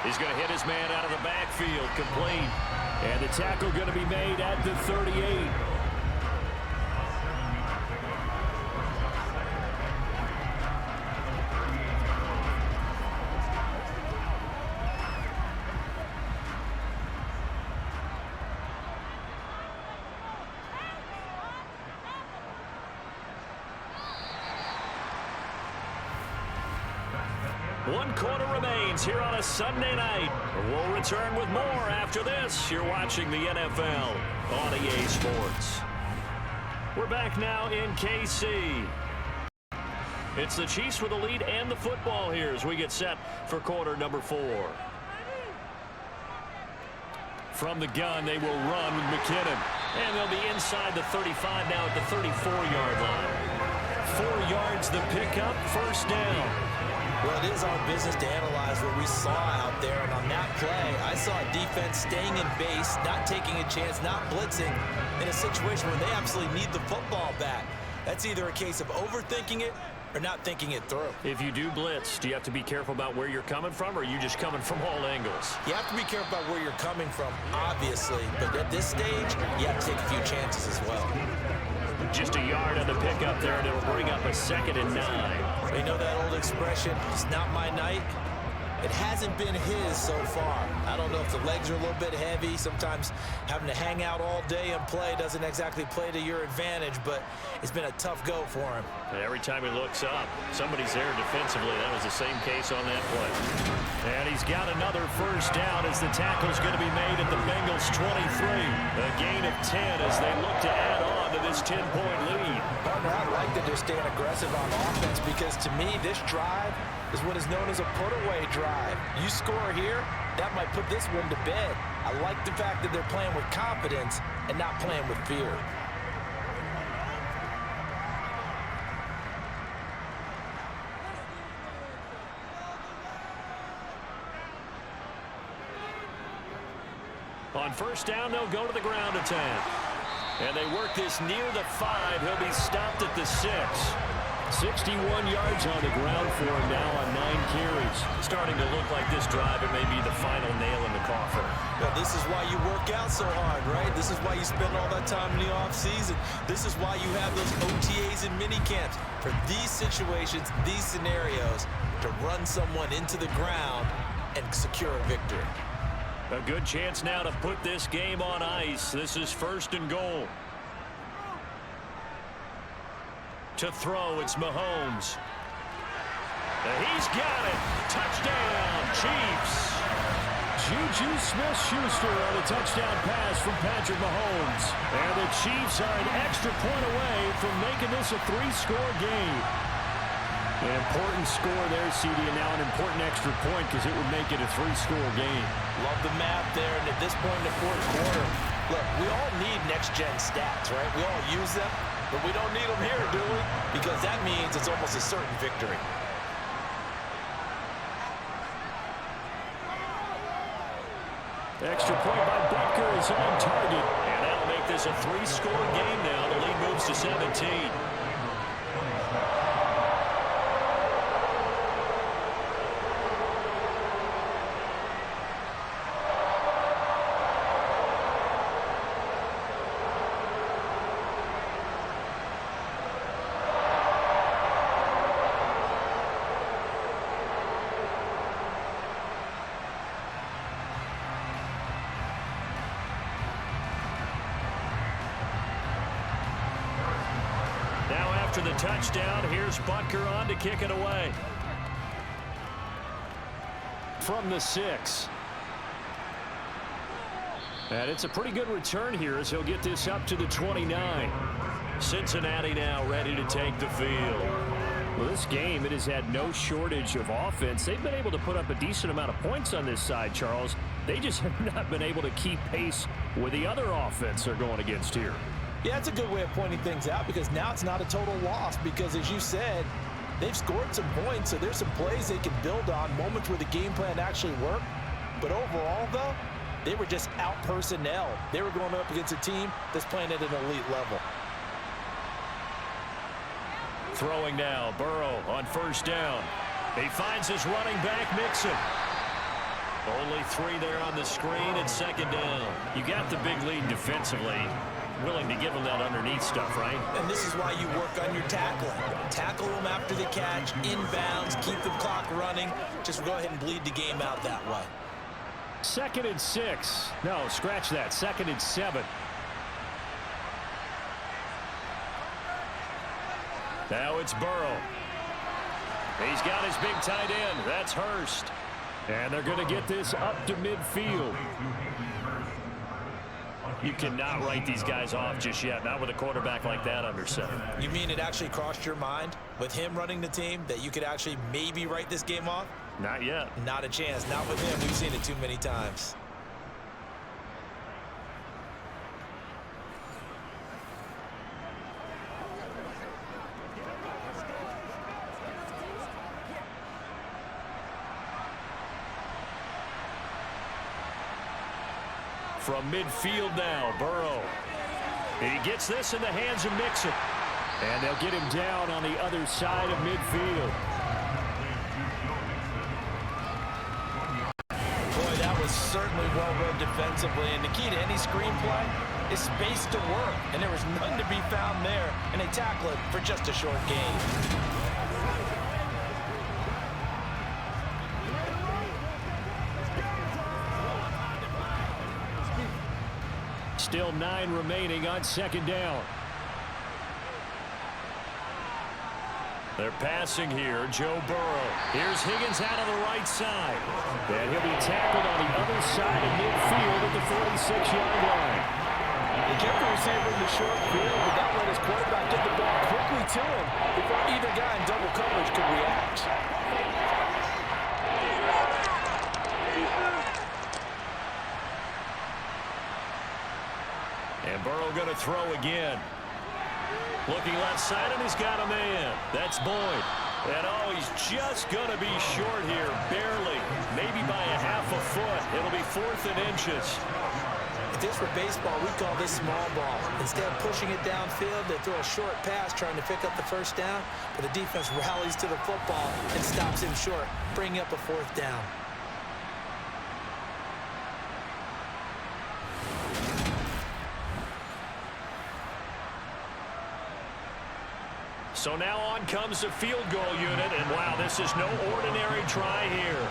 He's going to hit his man out of the backfield, complete. And the tackle going to be made at the 38. 1 quarter remains here on a Sunday night. We'll return with more after this. You're watching the NFL on EA Sports. We're back now in KC. It's the Chiefs with the lead and the football here as we get set for quarter number 4. From the gun, they will run with McKinnon. And they'll be inside the 35 now at the 34-yard line. 4 yards the pickup, first down. Well, it is our business to analyze what we saw out there. And on that play, I saw a defense staying in base, not taking a chance, not blitzing in a situation where they absolutely need the football back. That's either a case of overthinking it or not thinking it through. If you do blitz, do you have to be careful about where you're coming from, or are you just coming from all angles? You have to be careful about where you're coming from, obviously. But at this stage, you have to take a few chances as well. Just a yard on the pickup there, and it'll bring up a 2nd and 9. You know that old expression, it's not my night? It hasn't been his so far. I don't know if the legs are a little bit heavy. Sometimes having to hang out all day and play doesn't exactly play to your advantage, but it's been a tough go for him. And every time he looks up, somebody's there defensively. That was the same case on that play. And he's got another first down as the tackle's going to be made at the Bengals 23. A gain of 10 as they look to add on to this 10-point lead. Partner, I like that they're staying aggressive on offense because to me, this drive is what is known as a put-away drive. You score here, that might put this one to bed. I like the fact that they're playing with confidence and not playing with fear. On first down, they'll go to the ground attack. And they work this near the 5. He'll be stopped at the 6. 61 yards on the ground for him now on 9 carries. Starting to look like this drive, it may be the final nail in the coffin. Well, this is why you work out so hard, right? This is why you spend all that time in the offseason. This is why you have those OTAs and mini camps. For these situations, these scenarios, to run someone into the ground and secure a victory. A good chance now to put this game on ice. This is 1st and goal. To throw, it's Mahomes. He's got it. Touchdown, Chiefs. Juju Smith-Schuster on a touchdown pass from Patrick Mahomes. And the Chiefs are an extra point away from making this a 3-score game. An important score there, CD, and now an important extra point because it would make it a 3-score game. Love the math there, and at this point in the 4th quarter, look, we all need next-gen stats, right? We all use them. But we don't need them here, do we? Because that means it's almost a certain victory. Extra point by Butker is on target. And that'll make this a 3-score game now. The lead moves to 17. After the touchdown, here's Butker on to kick it away. From the 6. And it's a pretty good return here as he'll get this up to the 29. Cincinnati now ready to take the field. Well, this game, it has had no shortage of offense. They've been able to put up a decent amount of points on this side, Charles. They just have not been able to keep pace with the other offense they're going against here. Yeah, it's a good way of pointing things out because now it's not a total loss because, as you said, they've scored some points, so there's some plays they can build on, moments where the game plan actually worked. But overall, though, they were just out-personnel. They were going up against a team that's playing at an elite level. Throwing now, Burrow on first down. He finds his running back, Mixon. Only 3 there on the screen and 2nd down. You got the big lead defensively. Willing to give them that underneath stuff, right? And this is why you work on your tackling. Tackle them after the catch, inbounds, keep the clock running. Just go ahead and bleed the game out that way. 2nd and 6. No, scratch that. 2nd and 7. Now it's Burrow. He's got his big tight end. That's Hurst. And they're going to get this up to midfield. You cannot write these guys off just yet, not with a quarterback like that under center. You mean it actually crossed your mind with him running the team that you could actually maybe write this game off? Not yet. Not a chance. Not with him. We've seen it too many times. From midfield now, Burrow. And he gets this in the hands of Mixon. And they'll get him down on the other side of midfield. Boy, that was certainly well read defensively. And the key to any screenplay is space to work. And there was none to be found there. And they tackle it for just a short gain. Still 9 remaining on second down. They're passing here. Joe Burrow. Here's Higgins out of the right side. And he'll be tackled on the other side of midfield at the 46-yard line. He kept the receiver in the short field, but that let his quarterback get the ball quickly to him before either guy in double coverage could react. And Burrow going to throw again. Looking left side, and he's got a man. That's Boyd. And oh, he's just going to be short here, barely. Maybe by a half a foot. It'll be 4th and inches. If this were baseball, we call this small ball. Instead of pushing it downfield, they throw a short pass trying to pick up the first down, but the defense rallies to the football and stops him short, bringing up a 4th down. So now on comes the field goal unit, and wow, this is no ordinary try here.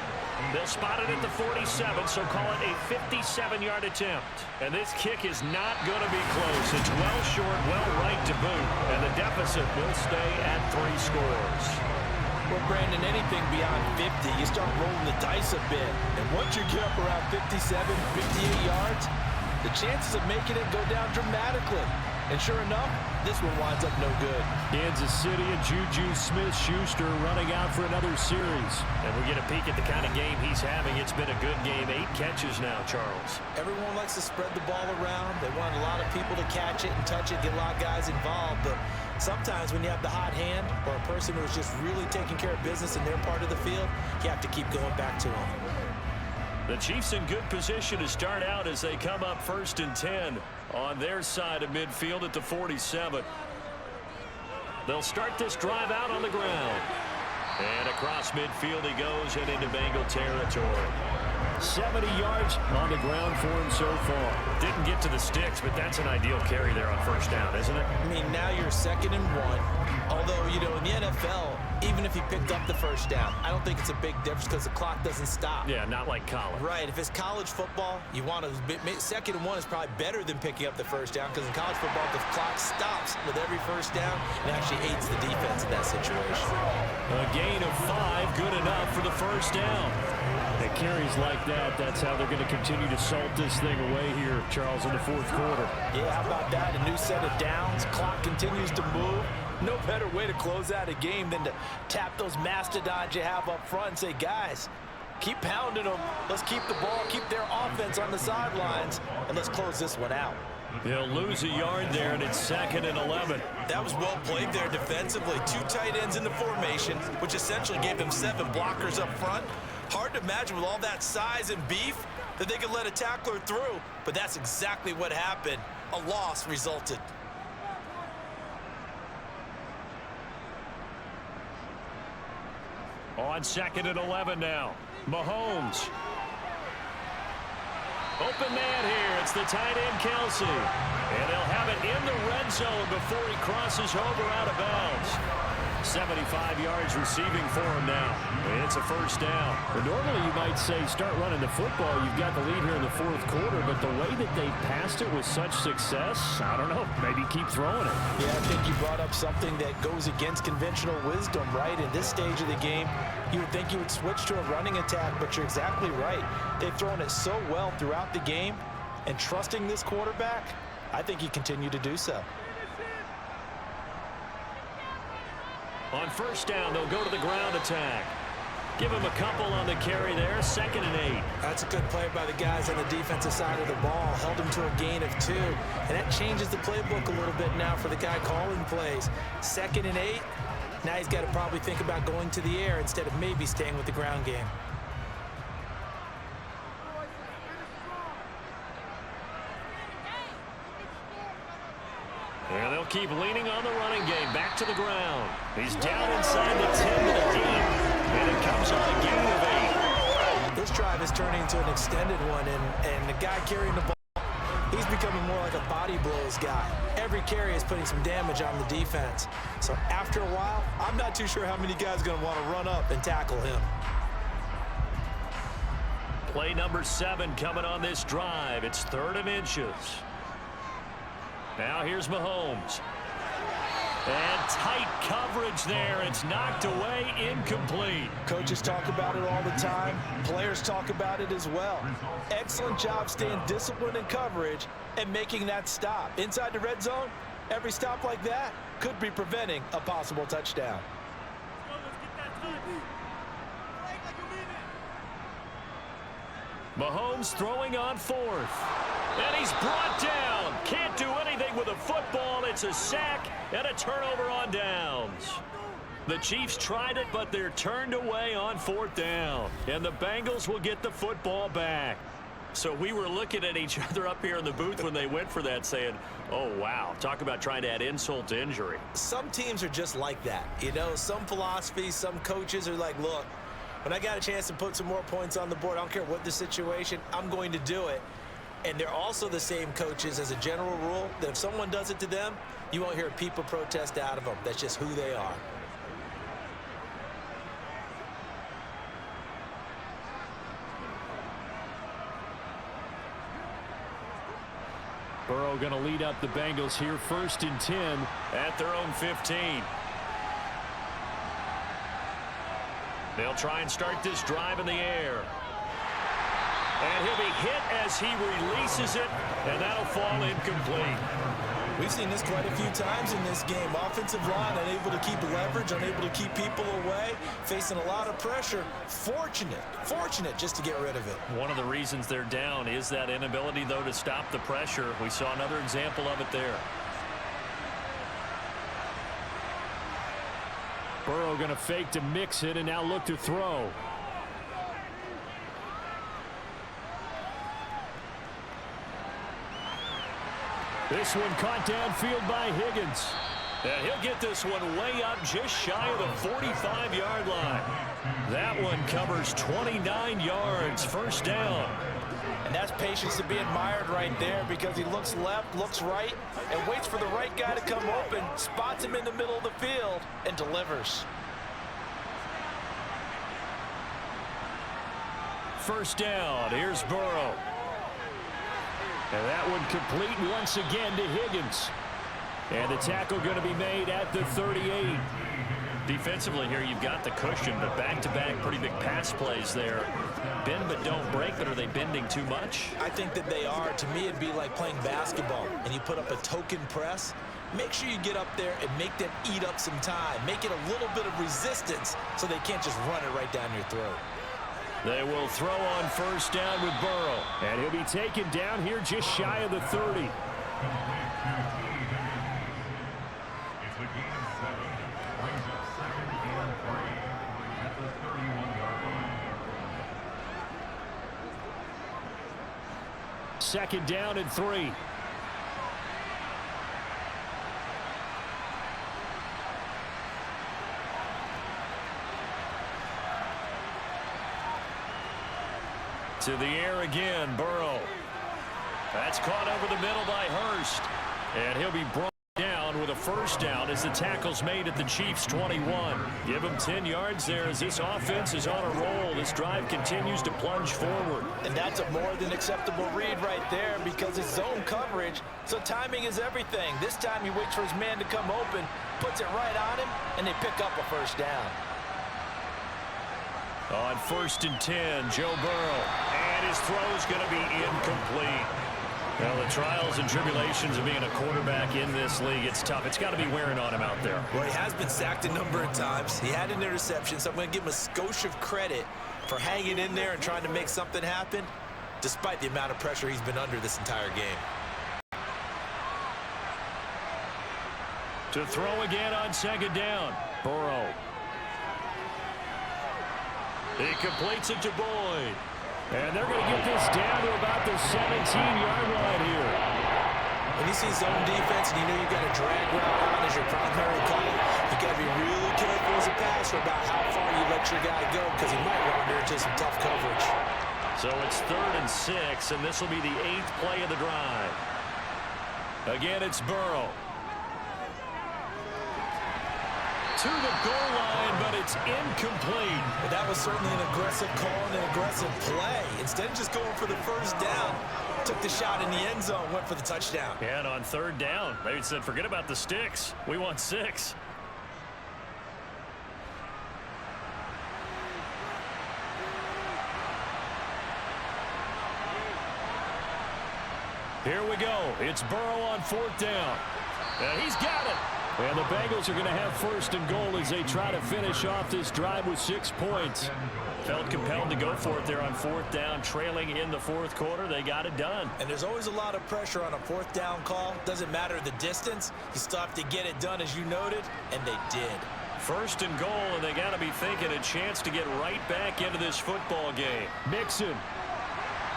They'll spot it at the 47, so call it a 57-yard attempt. And this kick is not going to be close. It's well short, well right to boot, and the deficit will stay at 3 scores. Well, Brandon, anything beyond 50, you start rolling the dice a bit. And once you get up around 57, 58 yards, the chances of making it go down dramatically. And sure enough, this one winds up no good. Kansas City and Juju Smith-Schuster running out for another series. And we get a peek at the kind of game he's having. It's been a good game. 8 catches now, Charles. Everyone likes to spread the ball around. They want a lot of people to catch it and touch it, get a lot of guys involved. But sometimes when you have the hot hand or a person who's just really taking care of business in their part of the field, you have to keep going back to them. The Chiefs in good position to start out as they come up 1st and 10 on their side of midfield at the 47. They'll start this drive out on the ground. And across midfield he goes and into Bengal territory. 70 yards on the ground for him so far. Didn't get to the sticks, but that's an ideal carry there on 1st down, isn't it? I mean, now you're 2nd and 1. Although, you know, in the NFL, even if he picked up the 1st down, I don't think it's a big difference because the clock doesn't stop. Yeah, not like college. Right. If it's college football, you want to 2nd and 1 is probably better than picking up the 1st down because in college football, the clock stops with every 1st down and actually aids the defense in that situation. A gain of 5, good enough for the 1st down. And carries like that, that's how they're going to continue to salt this thing away here, Charles, in the 4th quarter. Yeah, how about that? A new set of downs. Clock continues to move. No better way to close out a game than to tap those mastodons you have up front and say, guys, keep pounding them. Let's keep the ball, keep their offense on the sidelines, and let's close this one out. They'll lose a yard there, and it's 2nd and 11. That was well played there defensively. 2 tight ends in the formation, which essentially gave them 7 blockers up front. Hard to imagine with all that size and beef that they could let a tackler through, but that's exactly what happened. A loss resulted. On 2nd and 11 now. Mahomes. Open man here. It's the tight end, Kelsey. And they'll have it in the red zone before he crosses over out of bounds. 75 yards receiving for him now. It's a 1st down. Well, normally you might say start running the football. You've got the lead here in the 4th quarter, but the way that they passed it with such success, I don't know, maybe keep throwing it. Yeah, I think you brought up something that goes against conventional wisdom, right? In this stage of the game, you would think you would switch to a running attack, but you're exactly right. They've thrown it so well throughout the game, and trusting this quarterback, I think he continued to do so. On first down, they'll go to the ground attack. Give him a couple on the carry there, 2nd and 8. That's a good play by the guys on the defensive side of the ball. Held him to a gain of 2. And that changes the playbook a little bit now for the guy calling plays. 2nd and 8. Now he's got to probably think about going to the air instead of maybe staying with the ground game. And they'll keep leaning on the running game. Back to the ground. He's down inside the 10 to the deep. And it comes on a gain of 8. This drive is turning into an extended one, and the guy carrying the ball, he's becoming more like a body blows guy. Every carry is putting some damage on the defense. So after a while, I'm not too sure how many guys are going to want to run up and tackle him. Play number 7 coming on this drive. It's 3rd and inches. Now here's Mahomes. And tight coverage there. It's knocked away, incomplete. Coaches talk about it all the time. Players talk about it as well. Excellent job staying disciplined in coverage and making that stop. Inside the red zone, every stop like that could be preventing a possible touchdown. Mahomes throwing on 4th. And he's brought down. Can't do anything with a football. It's a sack and a turnover on downs. The Chiefs tried it, but they're turned away on 4th down. And the Bengals will get the football back. So we were looking at each other up here in the booth when they went for that saying, oh, wow, talk about trying to add insult to injury. Some teams are just like that. You know, some philosophies, some coaches are like, look, when I got a chance to put some more points on the board, I don't care what the situation, I'm going to do it. And they're also the same coaches as a general rule that if someone does it to them, you won't hear people protest out of them. That's just who they are. Burrow going to lead up the Bengals here, 1st and 10 at their own 15. They'll try and start this drive in the air. And he'll be hit as he releases it, and that'll fall incomplete. We've seen this quite a few times in this game. Offensive line unable to keep leverage, unable to keep people away, facing a lot of pressure. Fortunate just to get rid of it. One of the reasons they're down is that inability, though, to stop the pressure. We saw another example of it there. Burrow going to fake to mix it and now look to throw. This one caught downfield by Higgins. And he'll get this one way up just shy of the 45-yard line. That one covers 29 yards, 1st down. And that's patience to be admired right there because he looks left, looks right, and waits for the right guy to come open, spots him in the middle of the field, and delivers. 1st down. Here's Burrow. And that one complete once again to Higgins. And the tackle going to be made at the 38. Defensively here, you've got the cushion, but back-to-back pretty big pass plays there. Bend but don't break, but are they bending too much? I think that they are. To me, it'd be like playing basketball, and you put up a token press. Make sure you get up there and make them eat up some time. Make it a little bit of resistance so they can't just run it right down your throat. They will throw on 1st down with Burrow. And he'll be taken down here just shy of the 30. Second down and 3. To the air again, Burrow. That's caught over the middle by Hurst. And he'll be brought down with with a first down as the tackle's made at the Chiefs' 21. Give them 10 yards there as this offense is on a roll. This drive continues to plunge forward. And that's a more than acceptable read right there because it's zone coverage, so timing is everything. This time he waits for his man to come open, puts it right on him, and they pick up a first down. On 1st and 10, Joe Burrow. And his throw's going to be incomplete. Well, the trials and tribulations of being a quarterback in this league, it's tough. It's got to be wearing on him out there. Well, he has been sacked a number of times. He had an interception, so I'm going to give him a skosh of credit for hanging in there and trying to make something happen, despite the amount of pressure he's been under this entire game. To throw again on 2nd down, Burrow. He completes it to Boyd. And they're going to get this down to about the 17-yard line here. When you see zone defense and you know you've got a drag route on as your primary call, you've got to be really careful as a passer about how far you let your guy go because he might wander into some tough coverage. So it's 3rd and 6, and this will be the 8th play of the drive. Again, it's Burrow. To the goal line, but it's incomplete. But that was certainly an aggressive call and an aggressive play. Instead of just going for the first down, took the shot in the end zone, went for the touchdown. Yeah, and on 3rd down, they said, forget about the sticks. We want 6. Here we go. It's Burrow on 4th down. And he's got it. And the Bengals are going to have 1st and goal as they try to finish off this drive with 6 points. Felt compelled to go for it there on 4th down, trailing in the 4th quarter. They got it done. And there's always a lot of pressure on a 4th down call. Doesn't matter the distance. You still have to get it done, as you noted, and they did. 1st and goal, and they got to be thinking a chance to get right back into this football game. Mixon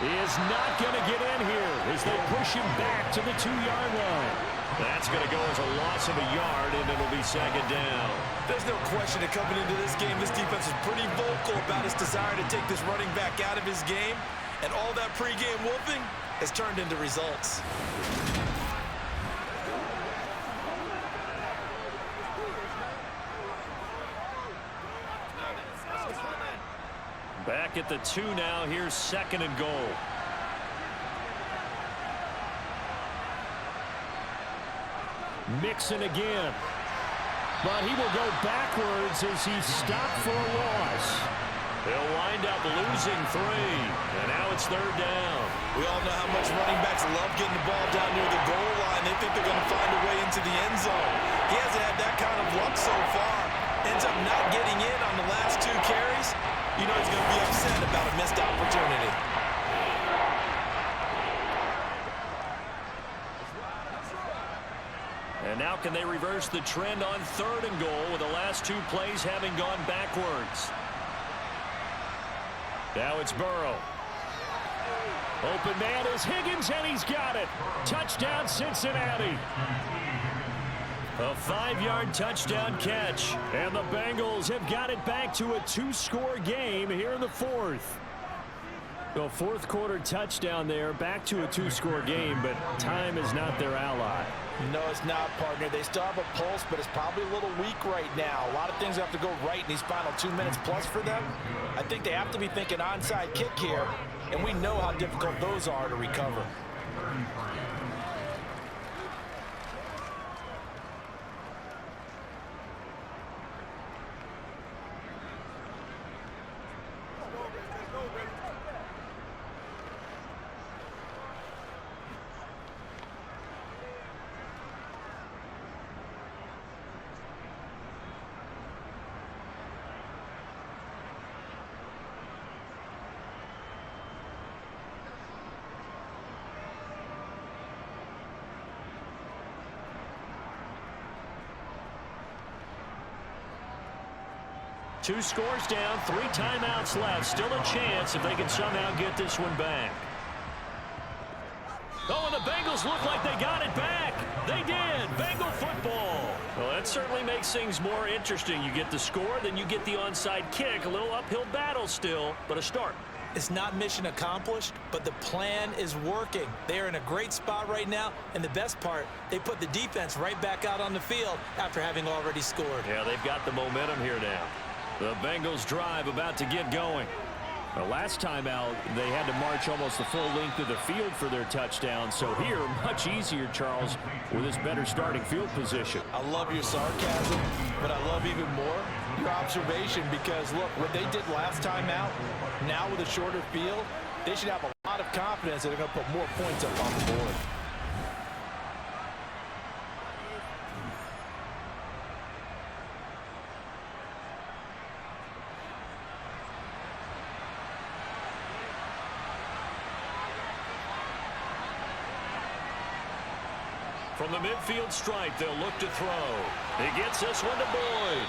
is not going to get in here as they push him back to the 2-yard line. That's going to go as a loss of a yard, and it'll be 2nd down. There's no question that coming into this game, this defense is pretty vocal about his desire to take this running back out of his game, and all that pregame wolfing has turned into results. Back at the 2 now. Here's 2nd and goal. Mixon again. But he will go backwards as he's stopped for a loss. They'll wind up losing 3. And now it's 3rd down. We all know how much running backs love getting the ball down near the goal line. They think they're going to find a way into the end zone. He hasn't had that kind of luck so far. Ends up not getting in on the last 2 carries. You know he's going to be upset about a missed opportunity. And now can they reverse the trend on 3rd and goal with the last 2 plays having gone backwards? Now it's Burrow. Open man is Higgins, and he's got it. Touchdown, Cincinnati. A 5-yard touchdown catch. And the Bengals have got it back to a 2-score game here in the 4th. The 4th quarter touchdown there, back to a 2-score game, but time is not their ally. No, it's not, partner. They still have a pulse, but it's probably a little weak right now. A lot of things have to go right in these final 2 minutes plus for them. I think they have to be thinking onside kick here, and we know how difficult those are to recover. Two scores down, 3 timeouts left. Still a chance if they can somehow get this one back. Oh, and the Bengals look like they got it back. They did. Bengal football. Well, that certainly makes things more interesting. You get the score, then you get the onside kick. A little uphill battle still, but a start. It's not mission accomplished, but the plan is working. They are in a great spot right now, and the best part, they put the defense right back out on the field after having already scored. Yeah, they've got the momentum here now. The Bengals drive about to get going. The last time out, they had to march almost the full length of the field for their touchdown. So here, much easier, Charles, with this better starting field position. I love your sarcasm, but I love even more your observation because, look, what they did last time out, now with a shorter field, they should have a lot of confidence that they're going to put more points up on the board. From the midfield stripe, they'll look to throw. He gets this one to Boyd.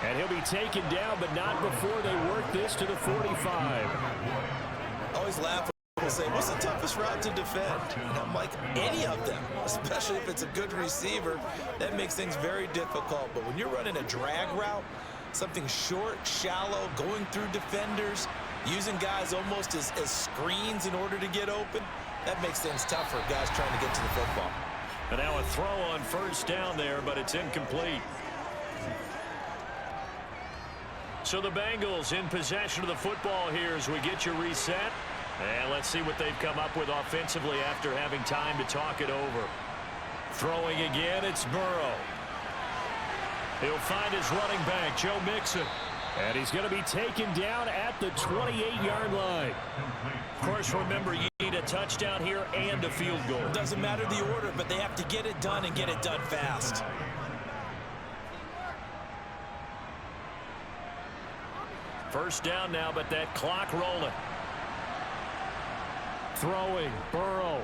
And he'll be taken down, but not before they work this to the 45. I always laugh when people say, what's the toughest route to defend? And I'm like, any of them, especially if it's a good receiver. That makes things very difficult. But when you're running a drag route, something short, shallow, going through defenders, using guys almost as screens in order to get open, that makes things tough for guys trying to get to the football. And now a throw on first down there, but it's incomplete. So the Bengals in possession of the football here as we get you reset. And let's see what they've come up with offensively after having time to talk it over. Throwing again, it's Burrow. He'll find his running back, Joe Mixon. And he's going to be taken down at the 28-yard line. Of course, remember, you need a touchdown here and a field goal. Doesn't matter the order, but they have to get it done and get it done fast. First down now, but that clock rolling. Throwing, Burrow.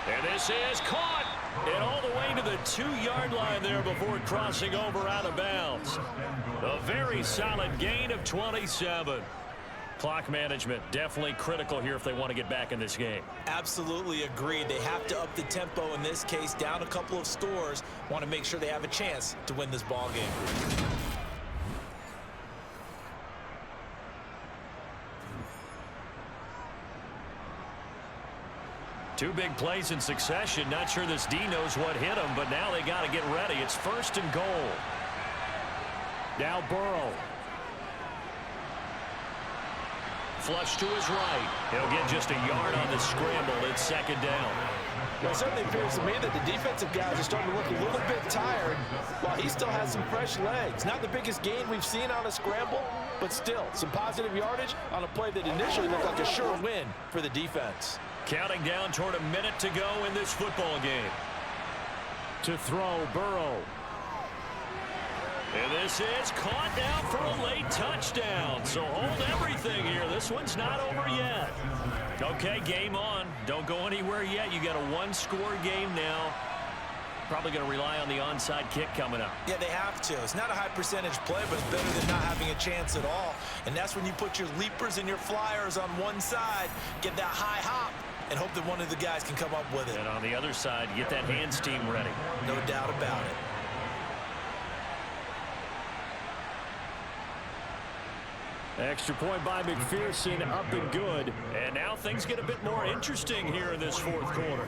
And this is caught. And all the way to the 2-yard line there before crossing over out of bounds. A very solid gain of 27. Clock management definitely critical here if they want to get back in this game. Absolutely agreed. They have to up the tempo in this case, down a couple of scores. Want to make sure they have a chance to win this ball game. Two big plays in succession. Not sure this D knows what hit him, but now they got to get ready. It's first and goal. Now Burrow. Flush to his right. He'll get just a yard on the scramble. It's second down. Well, it certainly appears to me that the defensive guys are starting to look a little bit tired while he still has some fresh legs. Not the biggest gain we've seen on a scramble, but still some positive yardage on a play that initially looked like a sure win for the defense. Counting down toward a minute to go in this football game. To throw, Burrow. And this is caught now for a late touchdown. So hold everything here. This one's not over yet. Okay, game on. Don't go anywhere yet. You got a one-score game now. Probably going to rely on the onside kick coming up. Yeah, they have to. It's not a high percentage play, but it's better than not having a chance at all. And that's when you put your leapers and your flyers on one side, get that high hop, and hope that one of the guys can come up with it. And on the other side, get that hands team ready. No doubt about it. Extra point by McPherson, up and good. And now things get a bit more interesting here in this fourth quarter.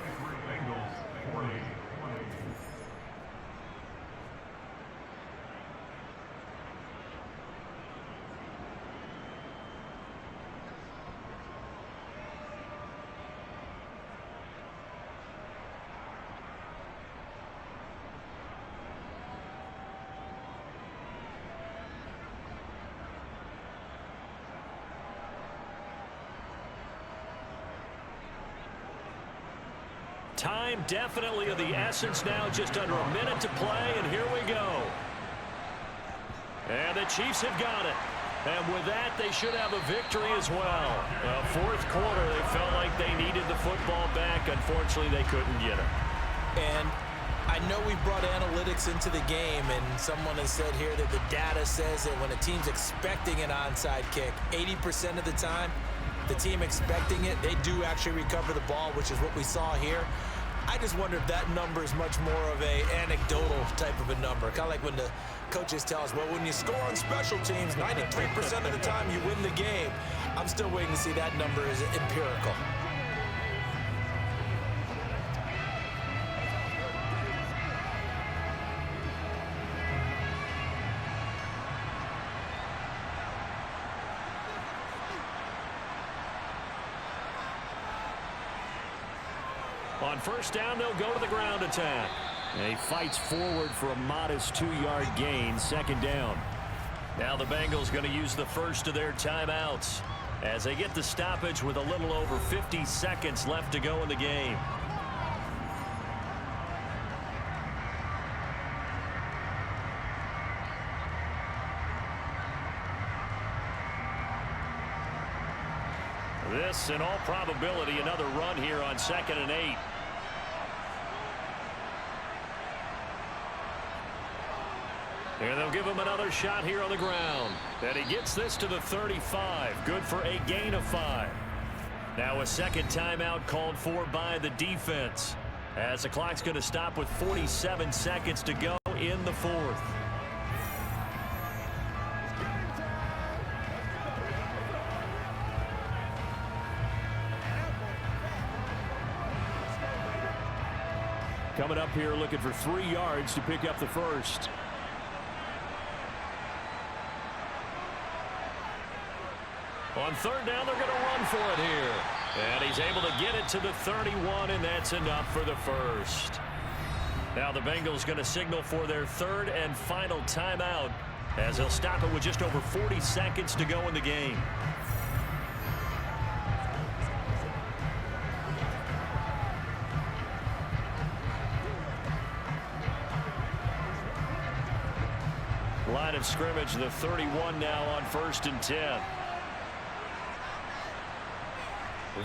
Time definitely of the essence now, just under a minute to play, and here we go. And the Chiefs have got it. And with that, they should have a victory as well. Fourth quarter, they felt like they needed the football back. Unfortunately, they couldn't get it. And I know we brought analytics into the game, and someone has said here that the data says that when a team's expecting an onside kick, 80% of the time, the team expecting it, they do actually recover the ball, which is what we saw here. I just wonder if that number is much more of a anecdotal type of a number. Kind of like when the coaches tell us, well, when you score on special teams, 93% of the time you win the game. I'm still waiting to see that number is empirical. On first down, they'll go to the ground attack. And he fights forward for a modest 2-yard gain, second down. Now the Bengals going to use the first of their timeouts as they get the stoppage with a little over 50 seconds left to go in the game. This, in all probability, another run here on 2nd and 8. And they'll give him another shot here on the ground. And he gets this to the 35. Good for a gain of 5. Now a second timeout called for by the defense, as the clock's going to stop with 47 seconds to go in the 4th. Coming up here looking for 3 yards to pick up the first. On third down, they're going to run for it here. And he's able to get it to the 31, and that's enough for the first. Now the Bengals going to signal for their third and final timeout, as they'll stop it with just over 40 seconds to go in the game. Line of scrimmage, the 31 now on 1st and 10.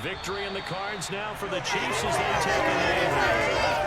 Victory in the cards now for the Chiefs as they take a lead.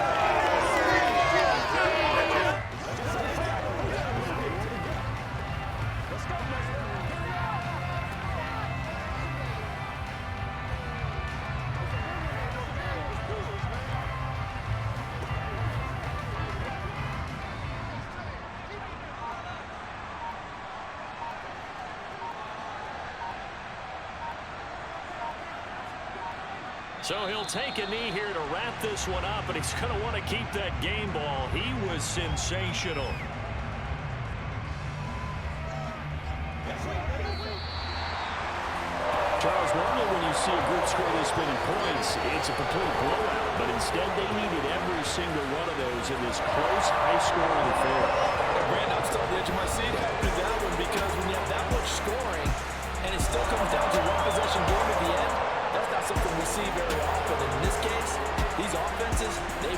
So he'll take a knee here to wrap this one up, and he's going to want to keep that game ball. He was sensational. Charles, normally when you see a group score this many points, it's a complete blowout, but instead they needed every single one of those in this close, high-scoring affair. Brandon, I'm still on the edge of my seat after that one, because when you have that much scoring and it still comes down to one possession game at the end, that's not something we see very often. And in this case, these offenses, they